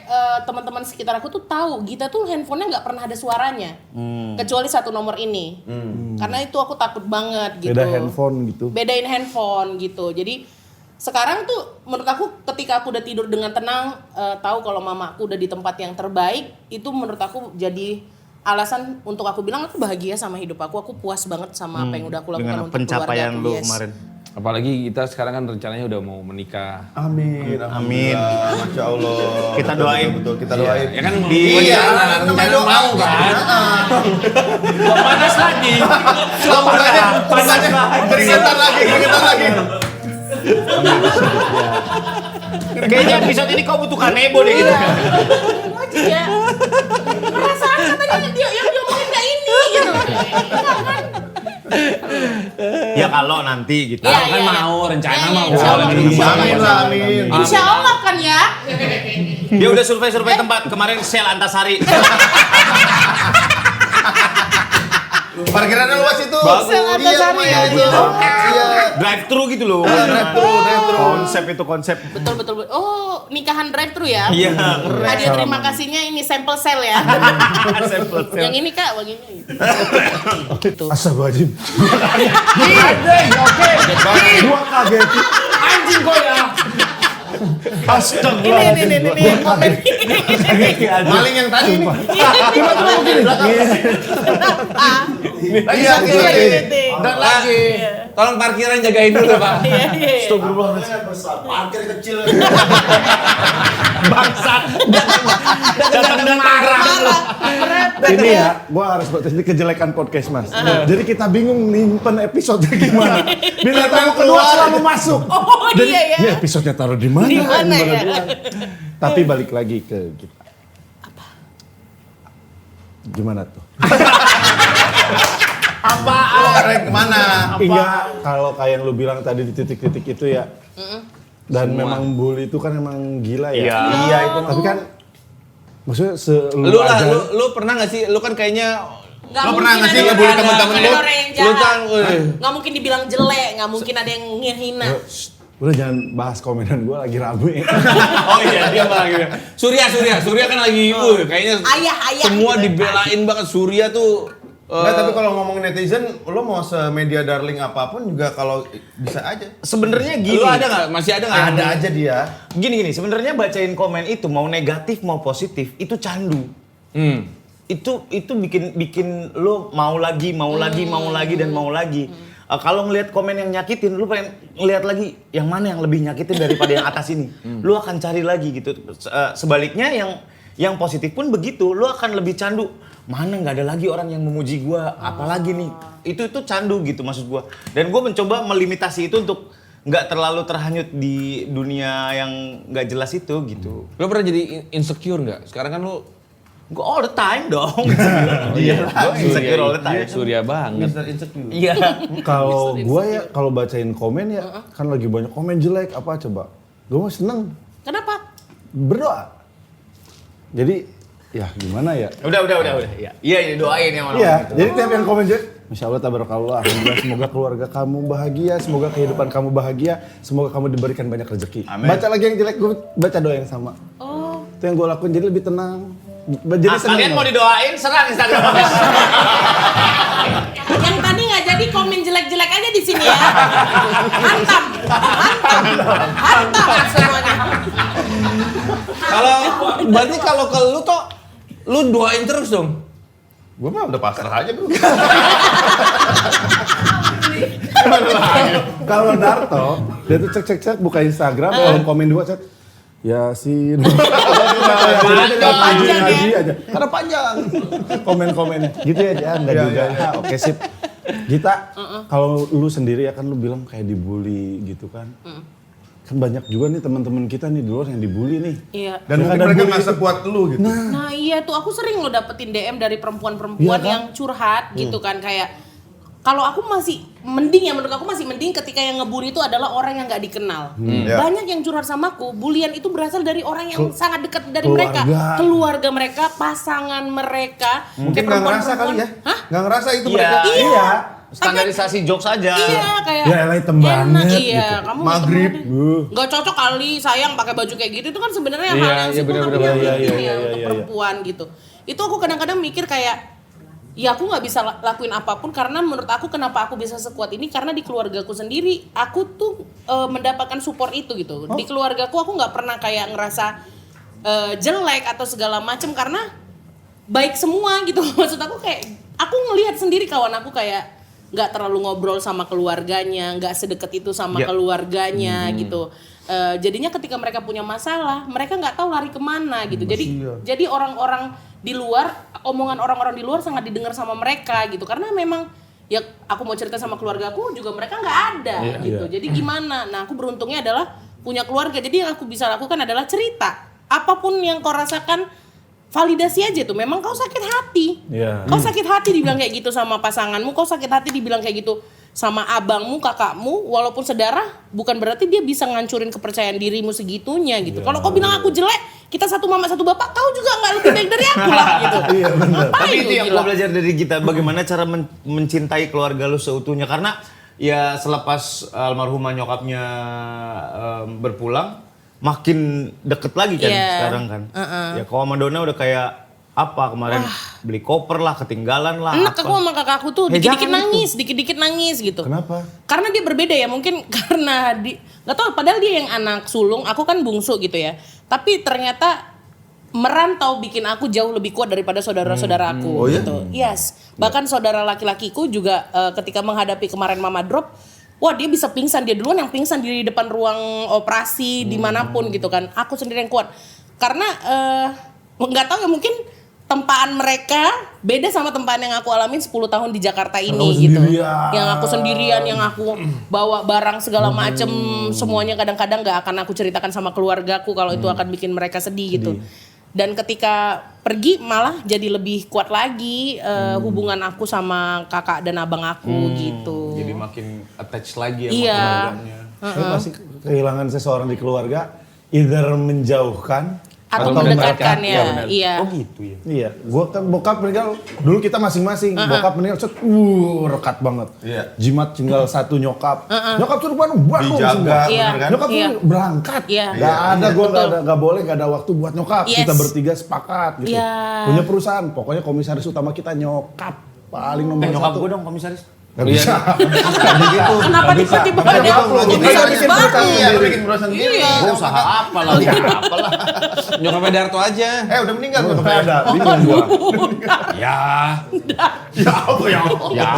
teman-teman sekitar aku tuh tahu Gita tuh handphonenya nggak pernah ada suaranya, kecuali satu nomor ini. Karena itu aku takut banget gitu. Beda handphone gitu. Bedain handphone gitu. Jadi sekarang tuh menurut aku ketika aku udah tidur dengan tenang, tahu kalau mamaku udah di tempat yang terbaik, itu menurut aku jadi alasan untuk aku bilang aku bahagia sama hidup aku puas banget sama apa yang udah aku lakukan Dengan untuk pencapaian keluarga aku. lu Yes. kemarin. Apalagi kita sekarang kan rencananya udah mau menikah. Amin. Amin. Masya Allah. Kita doain. Betul, kita doain. Ya kan Iya, rencana mau kan. Panas lagi. Keringetan lagi. Kayaknya episode ini kau butuh kanebo deh gitu. Ya. Perasaan katanya dia yang diomongin kayak ini gitu. Ya kalau nanti gitu. Iya, Kan iya. mau rencana Iya, mau. iya, insya Allah. Amin lah, amin. Insya Allah kan ya. Dia udah survei tempat kemarin Sel Antasari. Parkirannya luas itu. Bagus. Iya, lumayan itu. Iya. Drive thru gitu loh. Drive-thru. Konsep itu konsep. Betul. Oh, nikahan drive-thru ya? Iya. Hadiah terima kasihnya ini sampel sel ya. Sampel sel. Yang ini Kak, begini. Astagfirullahaladzim. Oke. Gua kaget. Anjing kok ya. Ini momen. Maling yang tadi nih. Iya, Iya. Dan lagi. Tolong parkiran jagain dulu, Pak. Parkir kecil. Bangsat. Dan marah. Ini ya, gua harus protes ini kejelekan podcast Mas. Jadi kita bingung nyimpen episode gimana. Bila tamu kedua selalu masuk. Oh Jadi, iya ya. ini episodenya taruh di mana? Di mana ya? Tapi balik lagi ke kita. Gimana tuh? Apaan? Kemana? Enggak, kalau kayak yang lu bilang tadi di titik-titik itu ya. Dan memang bully itu kan emang gila ya. Iya itu. Tapi kan maksudnya Lu lah, lu pernah gak sih? Lu kan kayaknya Nggak Lo pernah mungkin nggak sih ada ngebully orang- temen-temen ada lo? orang yang Lu jahat. kan, Nggak mungkin dibilang jelek, nggak mungkin ada yang ngehina. Udah jangan bahas komenan gue lagi rame. oh iya dia malah gitu. Surya kan lagi kayaknya Ayah. semua gitu. dibelain banget. Surya tuh Enggak, tapi kalau ngomongin netizen, lo mau semedia darling apapun juga kalau bisa aja. Sebenarnya gini. Lu ada nggak? Masih ada nggak? Ada aja dia. Gini, sebenarnya bacain komen itu mau negatif mau positif itu candu. Itu bikin lo mau lagi dan mau lagi. Kalau ngelihat komen yang nyakitin, lu pengen ngelihat lagi yang mana yang lebih nyakitin daripada yang atas ini. Lu akan cari lagi gitu. Sebaliknya yang positif pun begitu, lu akan lebih candu. Mana nggak ada lagi orang yang memuji gua, apalagi nih. Itu candu gitu maksud gua. Dan gua mencoba melimitasi itu untuk nggak terlalu terhanyut di dunia yang nggak jelas itu gitu. Lu pernah jadi insecure nggak? Sekarang kan lu Gue all the time dong. Iya, Gue insecure all the time. Surya banget. Mr. Insecure. Iya. Kalau gue ya, kalau bacain komen ya, kan lagi banyak komen jelek, apa coba? Gue mah seneng. Kenapa? Berdoa. Jadi, ya gimana ya? Udah. Iya, doain yang orang. Iya, jadi tiap yang komen jelek, Masya Allah, tabarakallah, alhamdulillah, semoga keluarga kamu bahagia, semoga kehidupan kamu bahagia, semoga kamu diberikan banyak rezeki. Amin. Baca lagi yang jelek, gue baca doa yang sama. Oh. Itu yang gue lakuin, jadi lebih tenang. Jadi Kalian mau didoain, serang Instagram. Yang tadi nggak jadi komen jelek-jelek aja di sini ya. Hantam semuanya. Berarti kalau ke lu tuh, lu doain terus dong. Gue mah udah pasrah aja bro. Kalau Darto, dia tuh cek buka Instagram, kalau komen dua chat, Yasin. Panjang ya. aja. Karena panjang komen-komennya. Gitu aja, enggak juga. Ya, oke sip. Gita, kalau lu sendiri ya kan lu bilang kayak dibully gitu kan. Kan banyak juga nih teman-teman kita nih di luar yang dibully nih. Iya. Dan mungkin mereka nggak sekuat lu gitu. Nah iya tuh aku sering lo dapetin DM dari perempuan-perempuan Iya kan? yang curhat gitu kan kayak kalau aku masih mending ya menurut aku masih mending ketika yang ngebully itu adalah orang yang nggak dikenal. Ya. Banyak yang curhat sama aku, bulian itu berasal dari orang yang sangat dekat dari keluarga. mereka, keluarga mereka, pasangan mereka. Mungkin Kayak nggak ngerasa kali perempuan-perempuan. ya? Hah? Nggak ngerasa itu Iya. mereka. Iya. Standarisasi jokes aja. Iya kayak Ya elah hitam enak, banget iya, gitu. kamu Maghrib. nggak cocok kali sayang pakai baju kayak gitu itu kan sebenarnya Iya, hal yang iya, simpel tapi benar-benar. yang Iya, penting iya, ya iya, untuk iya, perempuan gitu. Itu aku kadang-kadang mikir kayak ya aku nggak bisa lakuin apapun karena menurut aku kenapa aku bisa sekuat ini karena di keluargaku sendiri aku tuh mendapatkan support itu gitu. Di keluargaku aku nggak pernah kayak ngerasa jelek atau segala macem karena baik semua gitu. Maksud aku kayak aku ngelihat sendiri kawan aku kayak nggak terlalu ngobrol sama keluarganya, nggak sedekat itu sama keluarganya gitu. Jadinya ketika mereka punya masalah, mereka nggak tahu lari kemana gitu. Jadi orang-orang di luar, omongan orang-orang di luar sangat didengar sama mereka gitu. Karena memang ya aku mau cerita sama keluargaku juga mereka nggak ada gitu. Jadi gimana? Nah aku beruntungnya adalah punya keluarga. Jadi yang aku bisa lakukan adalah cerita. Apapun yang kau rasakan validasi aja tuh, memang kau sakit hati. Kau sakit hati dibilang kayak gitu sama pasanganmu, kau sakit hati dibilang kayak gitu sama abangmu, kakakmu, walaupun saudara, bukan berarti dia bisa ngancurin kepercayaan dirimu segitunya gitu. Kalau kau bilang aku jelek, kita satu mama satu bapak, kau juga nggak lebih baik dari aku lah gitu. Iya benar. Tapi itu yang gue belajar dari kita, bagaimana cara mencintai keluarga lu seutuhnya. Karena ya selepas almarhumah nyokapnya berpulang, makin deket lagi kan sekarang kan. Ya kalau sama Dona udah kayak apa kemarin beli koper lah, ketinggalan lah. Enak apa. aku sama kakakku tuh dikit-dikit nangis gitu. Kenapa? Karena dia berbeda ya, mungkin karena nggak tahu padahal dia yang anak sulung, aku kan bungsu gitu ya. Tapi ternyata merantau bikin aku jauh lebih kuat daripada saudara-saudara aku gitu. Yes. Bahkan saudara laki-lakiku juga ketika menghadapi kemarin mama drop, wah dia bisa pingsan, dia duluan yang pingsan di depan ruang operasi dimanapun gitu kan. Aku sendiri yang kuat. Karena nggak tahu ya mungkin tempaan mereka beda sama tempaan yang aku alamin 10 tahun di Jakarta ini gitu. Yang aku sendirian, yang aku bawa barang segala macem, semuanya kadang-kadang gak akan aku ceritakan sama keluargaku kalau itu akan bikin mereka sedih gitu. Dan ketika pergi malah jadi lebih kuat lagi hubungan aku sama kakak dan abang aku gitu. Jadi makin attach lagi sama Iya. keluarganya. Saya pasti kehilangan seseorang di keluarga, either menjauhkan Atau mendekatkan ya. Iya. Oh gitu ya. Iya, gua kan bokap meninggal dulu kita masing-masing. Bokap meninggal set, rekat banget. Iya. Jimat tinggal satu nyokap. Nyokap suruh Bandung Dijaga, semua. Iya. bener kan? Nyokap Iya. tuh berangkat. Iya. Gak ada, gua Betul. gak boleh, gak ada waktu buat nyokap. Yes. Kita bertiga sepakat gitu. Iya. Punya perusahaan, pokoknya komisaris utama kita nyokap. paling nomor Nyokap satu. gue dong komisaris. Gak bisa. Kenapa tiba-tiba ada Kita bikin perusahaan baru? iya, bikin perusahaan sendiri. Iya. Gua usaha apa lah? Apalah. Nyokapnya Darto aja. Udah meninggal gua Gak ada, bingung gua. Ya. Ya apa ya? Ya.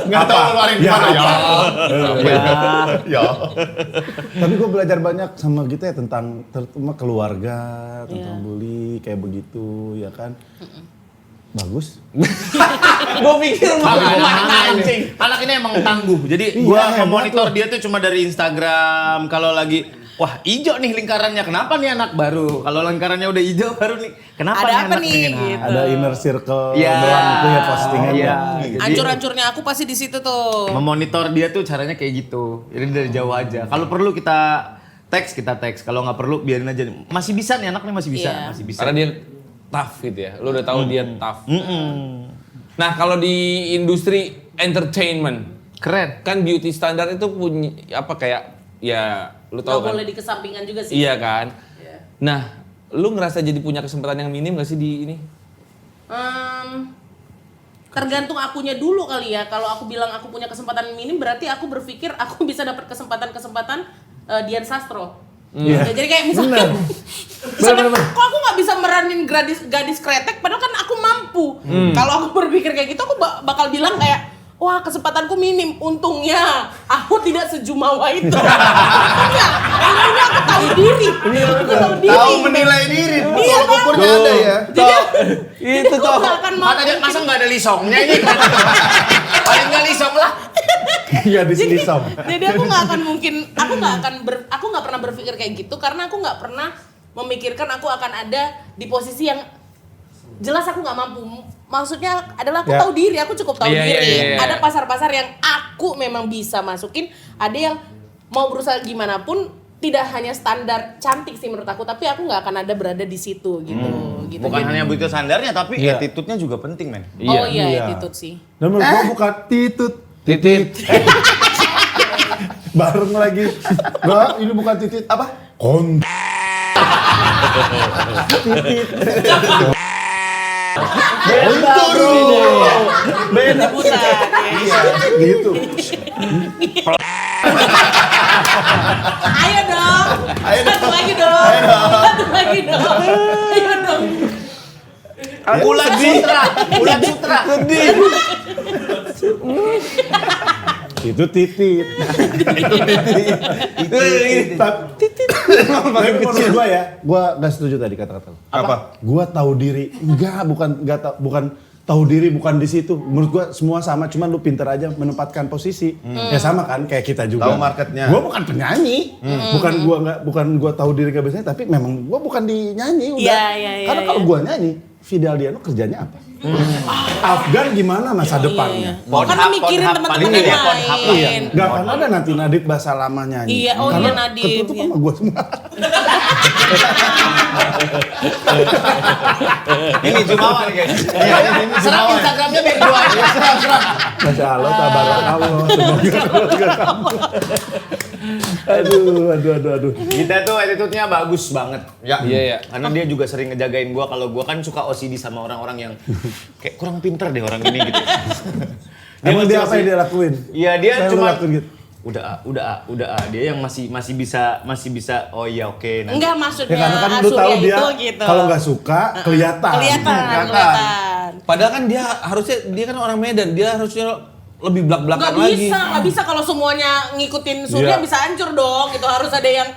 Enggak tahu ngeluarin gimana ya. Ya. Tapi gue belajar banyak sama kita ya tentang terutama keluarga, tentang bully kayak begitu ya kan. Bagus. Gue pikir mana anjing. Anak ini emang tangguh. Jadi Iya, gua hebat memonitor loh. dia tuh cuma dari Instagram. Kalau lagi wah hijau nih lingkarannya. Kenapa nih anak baru? Kalau lingkarannya udah hijau baru nih. Kenapa Ada nih apa anak nih? pengen Gitu. Ada inner circle Iya. doang itu ya postingan Iya. ya. Jadi- Hancur-hancurnya aku pasti di situ tuh. Memonitor dia tuh caranya kayak gitu. Jadi dari jauh aja. Kalau perlu kita teks. Kalau nggak perlu biarin aja. Masih bisa nih anak nih masih bisa, Iya. masih bisa. Karena dia tough gitu ya. Lu udah tahu dia tough. Nah, kalau di industri entertainment, Keren. kan beauty standar itu punya apa kayak ya lu Gak tahu kan. boleh dikesampingkan juga sih. Iya kan? Iya. Nah, lu ngerasa jadi punya kesempatan yang minim gak sih di ini? Tergantung akunya dulu kali ya. Kalau aku bilang aku punya kesempatan minim, berarti aku berpikir aku bisa dapat kesempatan Dian Sastro. Iya. Ya, jadi kayak misalkan, kok aku nggak bisa meranin gadis kretek, padahal kan aku mampu. Kalau aku berpikir kayak gitu, aku bakal bilang kayak, wah kesempatanku minim. Untungnya aku tidak sejumawa itu. Untungnya aku tahu diri. Aku tahu diri. Tahu menilai diri. Iya, Tolak ukurnya Bang. ada ya. Jadi Itu aku nggak akan mau. Masa nggak ada lisongnya ini? Paling nggak lisong lah. Iya diselisom. Jadi aku nggak pernah berpikir kayak gitu karena aku nggak pernah memikirkan aku akan ada di posisi yang jelas aku nggak mampu. Maksudnya adalah aku Ya. tahu diri, aku cukup tahu Iya, diri. iya, iya. Ada pasar-pasar yang aku memang bisa masukin, ada yang mau berusaha gimana pun tidak hanya standar cantik sih menurut aku, tapi aku nggak akan ada berada di situ gitu. Gitu. Bukan Jadi- hanya begitu sandarnya, tapi Iya. attitude-nya juga penting, men. Oh iya, Iya. attitude sih. Dan menurut gua bukan titut. Titit. Bareng lagi. Enggak, ini bukan titit. Apa? Kon. Titit. Beda bro. Beda. Bukan. Iya, gitu. Ayo dong. Satu lagi dong. Satu lagi dong. Ayo dong. Ulat sutra. Itu titit. Tapi menurut gua ya, gua nggak setuju tadi kata-kata lu. Apa? Gua tahu diri. Bukan tahu diri bukan di situ. Menurut gua semua sama, cuman lu pinter aja menempatkan posisi. Ya sama kan kayak kita juga. Tahu marketnya. Gua bukan penyanyi. Bukan gua tahu diri gak biasanya, tapi memang gua bukan di nyanyi udah. Iya, Karena kalau gua nyanyi, Fidel Diano kerjanya apa? Afgan gimana masa depannya? Karena mikirin Pornhub, teman-teman paling yang dia Pornhub. Iya, lain. nggak akan ada nanti Nadib bahasa lama nyanyi. Iya, oh Karena iya, Nadib, ketutup iya. sama gue semua. Ini Jumawa nih guys. Serang Instagramnya biar dua aja. Serang. Masya Allah, tabarak Allah, semoga keluarga kamu. Aduh. Kita tuh attitude-nya bagus banget. Ya. Iya, iya. Karena dia juga sering ngejagain gua kalau gua kan suka OCD sama orang-orang yang kayak kurang pinter deh orang ini gitu. Emang dia masih- apa yang dia lakuin? Iya, dia Saya cuma lakuin gitu. udah dia yang masih bisa oh iya oke nanti. Enggak maksudnya Ya karena kan lu tahu Surya dia itu gitu. kalau nggak suka kelihatan. Kelihatan. Padahal kan dia kan orang Medan, dia harusnya lebih belak-belakan lagi. Nggak bisa kalau semuanya ngikutin Surya Iya. bisa hancur dong. Itu harus ada yang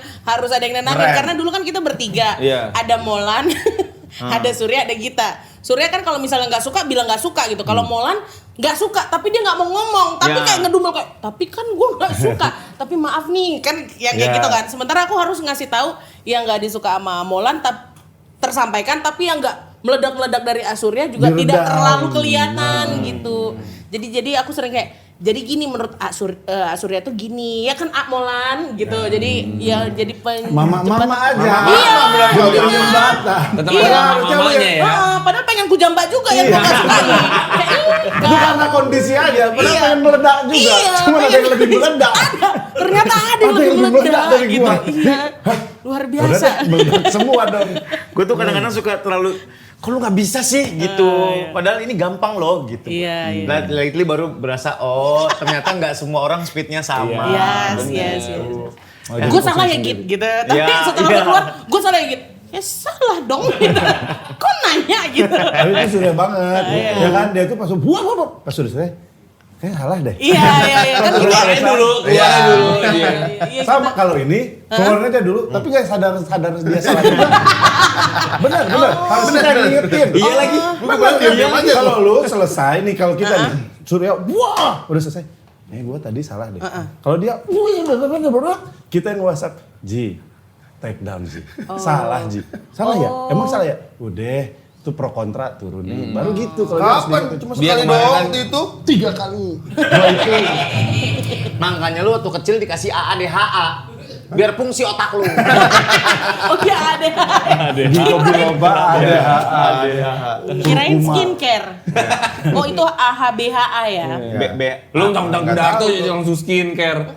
nenangin Keren. karena dulu kan kita bertiga. Iya. Ada Molan, ada Surya, ada Gita. Surya kan kalau misalnya nggak suka bilang nggak suka gitu. Kalau Molan nggak suka tapi dia nggak mau ngomong, tapi Ya. kayak ngedumel kayak tapi kan gue nggak suka, tapi maaf nih kan yang kayak Ya. gitu kan. Sementara aku harus ngasih tahu yang nggak disuka sama Molan tersampaikan, tapi yang nggak meledak-meledak dari Asurya juga Diredam. tidak terlalu kelihatan gitu. Jadi aku sering kayak jadi gini menurut Asurya tuh gini ya kan Molan gitu. Jadi ya jadi Mama aja. Iya. Jadi jembatan. Tetap Iya. ada mamanya ya. Padahal pengen ku jambak juga yang gue gak suka. Itu karena kondisi aja, padahal Iya. pengen meledak juga. Iya, Cuma ada yang lebih meledak. Ternyata ada yang lebih meledak dari gitu. gua. Iya. Luar biasa. Meledak semua dong. Gue tuh kadang-kadang suka terlalu kok lu nggak bisa sih gitu. Padahal ini gampang loh gitu. Iya, iya. Nah, lately baru berasa ternyata nggak semua orang speednya sama. Yes. Oh, Gue salah ya gitu. Tapi Iya, setelah iya. gue keluar, gue salah ya ya salah dong gitu. Kok nanya gitu. Tapi itu sudah banget. Ya kan dia tuh pas pas sudah selesai. Kayak salah deh. Iya kan gitu. Keluarin dulu. Iya, Sama kalau ini keluarin aja dulu, tapi nggak sadar dia salah juga. Benar. Harus kita diingetin. Iya lagi. Benar. Kalau lu selesai nih, kalau kita nih, Surya, wah, udah selesai. Gua tadi salah deh. Kalau dia, kita yang WhatsApp, Ji, take down Ji. Salah Ji. Salah ya? Emang salah ya? Udah, itu pro kontra turunin. Baru gitu. Kalau dia harus Kapan? diingetin. Cuma Dia sekali kemarin doang kan- waktu itu. 3 kali. Makanya lu waktu kecil dikasih AADHA. Biar fungsi otak lu. Oh iya ada. Di biloba ada. Kirain skincare. Oh itu AHBHA ya. Lu undang-undang Darto jadi langsung skincare.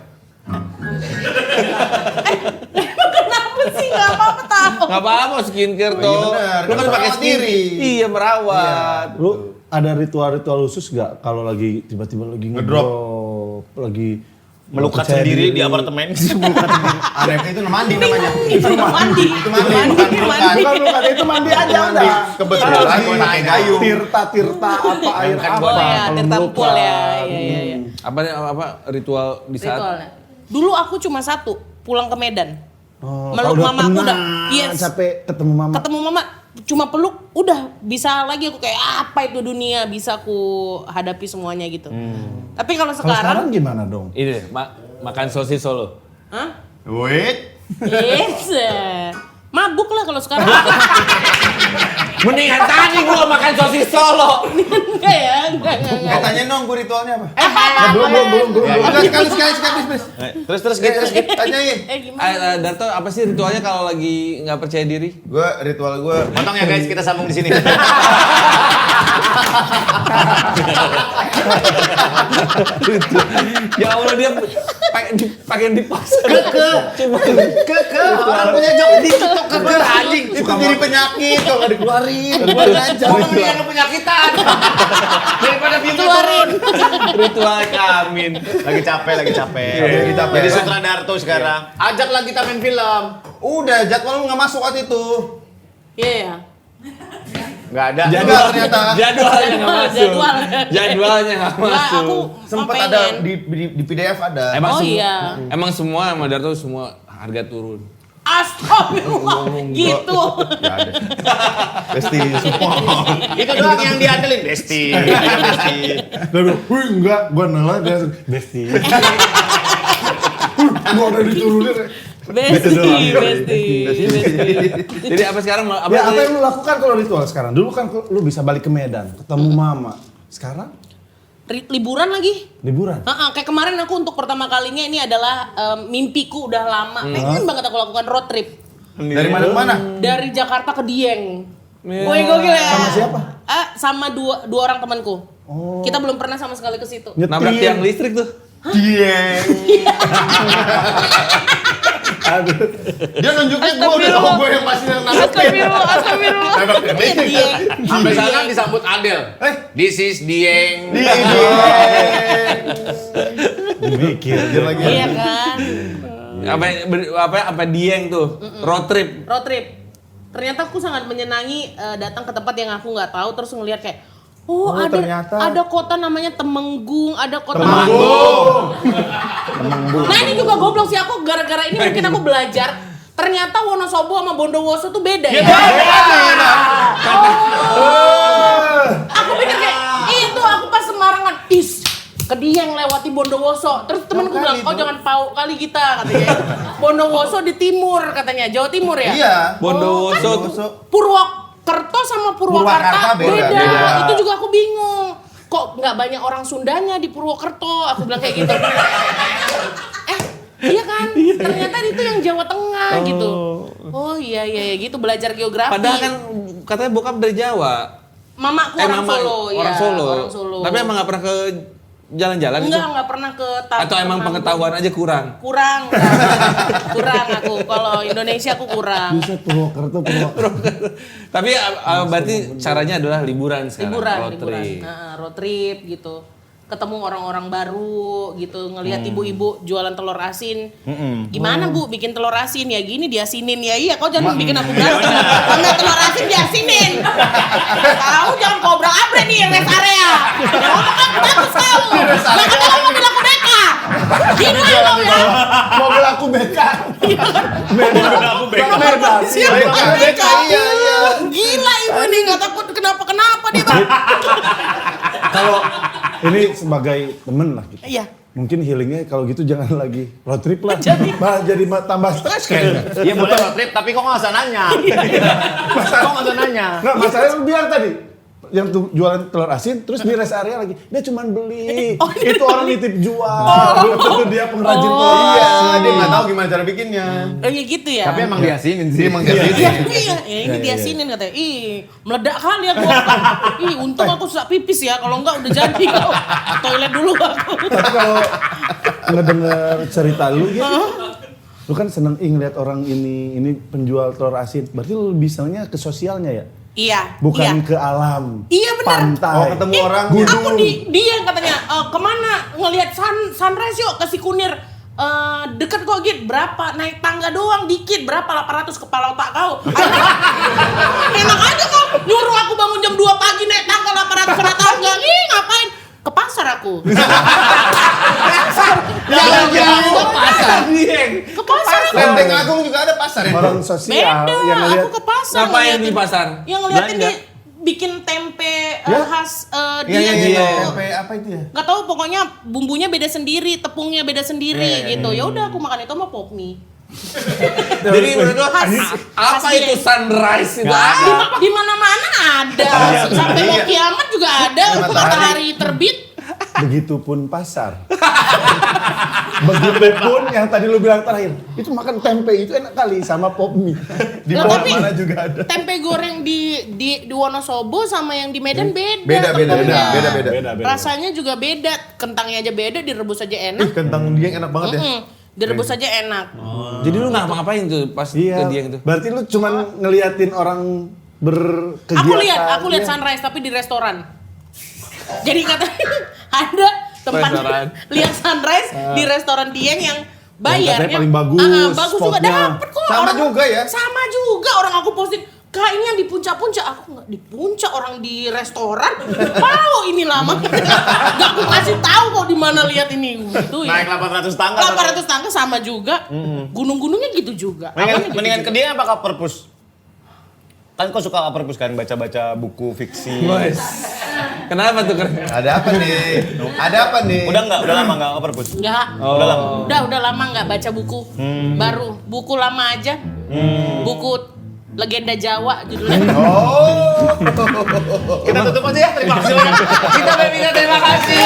Kenapa sih nggak apa-apa tahu? Nggak apa-apa skincare Iya toh. benar. Lu kan pakai Merawat diri. Iya merawat. Lu ada ritual-ritual khusus gak kalau lagi tiba-tiba lagi ngedrop, lagi Melukat percaya sendiri di diri. apartemen. Aneh itu mandi namanya. Itu mandi. Itu mandi, bukan melukat. Bukan luka, itu mandi aja Mandi. udah. Kebetulan Lagi pakai gayung. Tirta apa air apa. Oh ya, kalau tertampul meluka. ya. Iya. Apa ritual di saat Ritualnya. Dulu aku cuma satu, pulang ke Medan. Oh, Meluk kalau udah mama aku penat, udah. Yes. capek ketemu mama. Ketemu mama cuma peluk udah bisa lagi aku kayak apa itu dunia bisa aku hadapi semuanya gitu. Tapi kalau Kalau sekarang sekarang, gimana dong? ini makan sosis Solo. hah? Wait. Yes. Mabuk lah kalau sekarang. Mendingan tadi gua makan sosis Solo. Enggak ya, enggak. Tanya dong gue ritualnya apa? Belum. Udah sekali, please. Terus gitu. Tanyain. Gimana? Darto apa sih ritualnya kalau lagi nggak percaya diri? Ritual gue. Potong ya guys, kita sambung di sini. Ya Allah dia pakai dipaksa. Keke, orang punya jok ditutup keke anjing. Itu jadi penyakit kalau nggak dikeluarin. Keluarin aja. Mendingan lu penyakitan. Daripada bikin Keluarin. Ritual Kamin. Lagi capek. Lagi capek. Jadi sutradarto sekarang. Ajak lagi kita main film. Udah, jadwal lu nggak masuk waktu itu. Iya ya. Nggak ada. Enggak ternyata. Jadwalnya nggak masuk. Jadwalnya nggak Enggak, masuk. aku Sempet pengen. ada di PDF ada. Emang Oh semua, iya. emang semua sama Darto semua harga turun. Astagfirullah. Gitu. Ya ada. Besti semua. Itu doang yang diandelin Besti. Dia bilang, wih enggak, gua nolak dia langsung, Besti. Gua udah diturunin. Besti. Jadi apa sekarang? Ya apa yang lu lakukan kalau ritual sekarang? Dulu kan lu bisa balik ke Medan, ketemu mama. Sekarang Liburan lagi. liburan. Kayak kemarin aku untuk pertama kalinya ini adalah mimpiku udah lama. Pengen banget aku lakukan road trip. Dari mana ke mana? Dari Jakarta ke Dieng. Woi gokil ya. Sama siapa? Sama dua orang temanku. Kita belum pernah sama sekali ke situ. Nabrak tiang listrik tuh. Dia nunjuknya gue udah tahu gue yang pasti nangkep. Astagfirullah. Iya, Dieng. Sampai sana disambut Adel. This is Dieng. Mikir. lagi. Iya kan. Apa Dieng tuh? Road trip. Road trip. Ternyata aku sangat menyenangi datang ke tempat yang aku nggak tahu terus ngelihat kayak ternyata. ada kota namanya Temenggung, ada kota Temenggung. Nah ini juga goblok sih aku gara-gara ini mungkin aku belajar. Ternyata Wonosobo sama Bondowoso tuh beda ya. Aku pikir kayak itu aku pas Semarangan, ke Dieng lewati Bondowoso. Terus temenku bilang, "Oh, jangan pau kali kita," katanya. Bondowoso di timur katanya, Jawa Timur ya? Iya. Bondowoso. Purwokerto sama Purwakarta Purwakarta beda. beda. Itu juga aku bingung. Kok nggak banyak orang Sundanya di Purwokerto? Aku bilang kayak gitu. Iya kan? Ternyata itu yang Jawa Tengah gitu. Oh iya gitu belajar geografi. Padahal kan katanya bokap dari Jawa. Mamaku orang Mama Solo, orang ya. Solo. Orang Solo. Tapi emang nggak pernah ke jalan-jalan itu? Enggak pernah ke Atau emang pengetahuan aja kurang? Kurang aku. Kalau Indonesia aku kurang. Bisa Purwokerto. Tapi berarti caranya adalah liburan sekarang? Liburan. Road trip. Nah, road trip gitu. Ketemu orang-orang baru gitu, ngelihat ibu-ibu jualan telur asin. Gimana Bu bikin telur asin ya gini diasinin ya. Iya, kau jangan bikin aku berantem. Ambil telur asin diasinin. Tahu jangan kau obrak-abrik nih rest area. Ngomong aku bagus kau. Makanya kamu mobil aku beka. Gila kau ya. Mobil aku beka. Nomor polisi aku beka. Iya. Gila ibu nih nggak takut kenapa dia Bang. Kalau ini sebagai temen lah gitu. Iya. Mungkin healingnya kalau gitu jangan lagi road trip lah. Jadi tambah stres kayaknya. Iya boleh road trip, tapi kok nggak usah nanya. Kok nggak usah nanya. Nggak, masalahnya lu bilang tadi yang jualan telur asin terus di rest area lagi dia cuman beli itu orang nitip jual belum tentu dia pengrajin telur Iya, asin. dia nggak tahu gimana cara bikinnya. Oh iya gitu ya. Tapi emang diasinin sih. Emang dia Iya, ini diasinin katanya. Ih, meledak kali aku. Ih, untung aku susah pipis ya. Kalau enggak udah jadi kau. Toilet dulu aku. Tapi kalau ngedenger cerita lu gitu lu kan seneng ngeliat orang ini penjual telur asin berarti lu lebih senengnya ke sosialnya ya Iya. bukan iya. ke alam Iya, benar. pantai Oh, ketemu orang Aku dia katanya kemana ngelihat sunrise yuk ke Sikunir. Deket kok Git, berapa naik tangga doang dikit, berapa 800 kepala otak kau. Enak aja kok nyuruh aku bangun jam 2 pagi naik tangga 800 kepala tahu enggak? Ih, ngapain? Ke pasar aku. Jalan-jalan ke pasar. Ke pasar aku. Lenteng Agung juga ada pasar ya. orang sosial Beda, yang ngeliat aku ke pasar. Ngapain ngeliatin- di pasar? Yang ngeliatin Belanja? dia bikin tempe Ya? khas Iya, dia iya, gitu. iya. Tempe apa itu ya? Gak tahu pokoknya bumbunya beda sendiri, tepungnya beda sendiri gitu. Ya udah aku makan itu sama pop mie. Jadi menurut lo Khas apa dia. itu sunrise itu ada? Di mana-mana ada. Sampai mau kiamat juga ada matahari terbit. begitupun pasar begitupun yang tadi lu bilang terakhir itu makan tempe itu enak kali sama pop mie di Lah, tapi mana juga ada tempe goreng di Wonosobo sama yang di Medan beda. Beda. tepungnya. Rasanya juga beda, kentangnya aja beda, direbus aja enak. Kentang dia enak banget ya. Direbus aja enak. Jadi lu ngapa-ngapain tuh pas iya ke dia gitu? berarti lu cuman ngeliatin orang berkegiatan Aku lihat iya. sunrise tapi di restoran. Jadi katanya ada tempat Restoran. lihat sunrise di restoran Dieng yang bayar. katanya paling bagus, Bagus juga spotnya. dapet kok. Sama juga ya? Sama juga orang aku posting. Kak ini yang di puncak-puncak, aku nggak di puncak, orang di restoran. Mau ini lama. Gak aku kasih tahu kok di mana lihat ini gitu ya. Naik 800 tangga. 800 tangga sama juga. Gunung-gunungnya gitu juga. Apanya gitu Mendingan ke juga. dia apa ke perpus? Kan kau suka perpus kan baca-baca buku fiksi. Kenapa tuh? Ada apa nih? Ada apa nih? Udah lama enggak ke perpus? Enggak. Udah lama. Udah lama nggak baca buku. Baru buku lama aja. Buku Legenda Jawa judulnya. Oh. Kita tutup aja ya. Terima kasih banyak. Kita Baby terima kasih.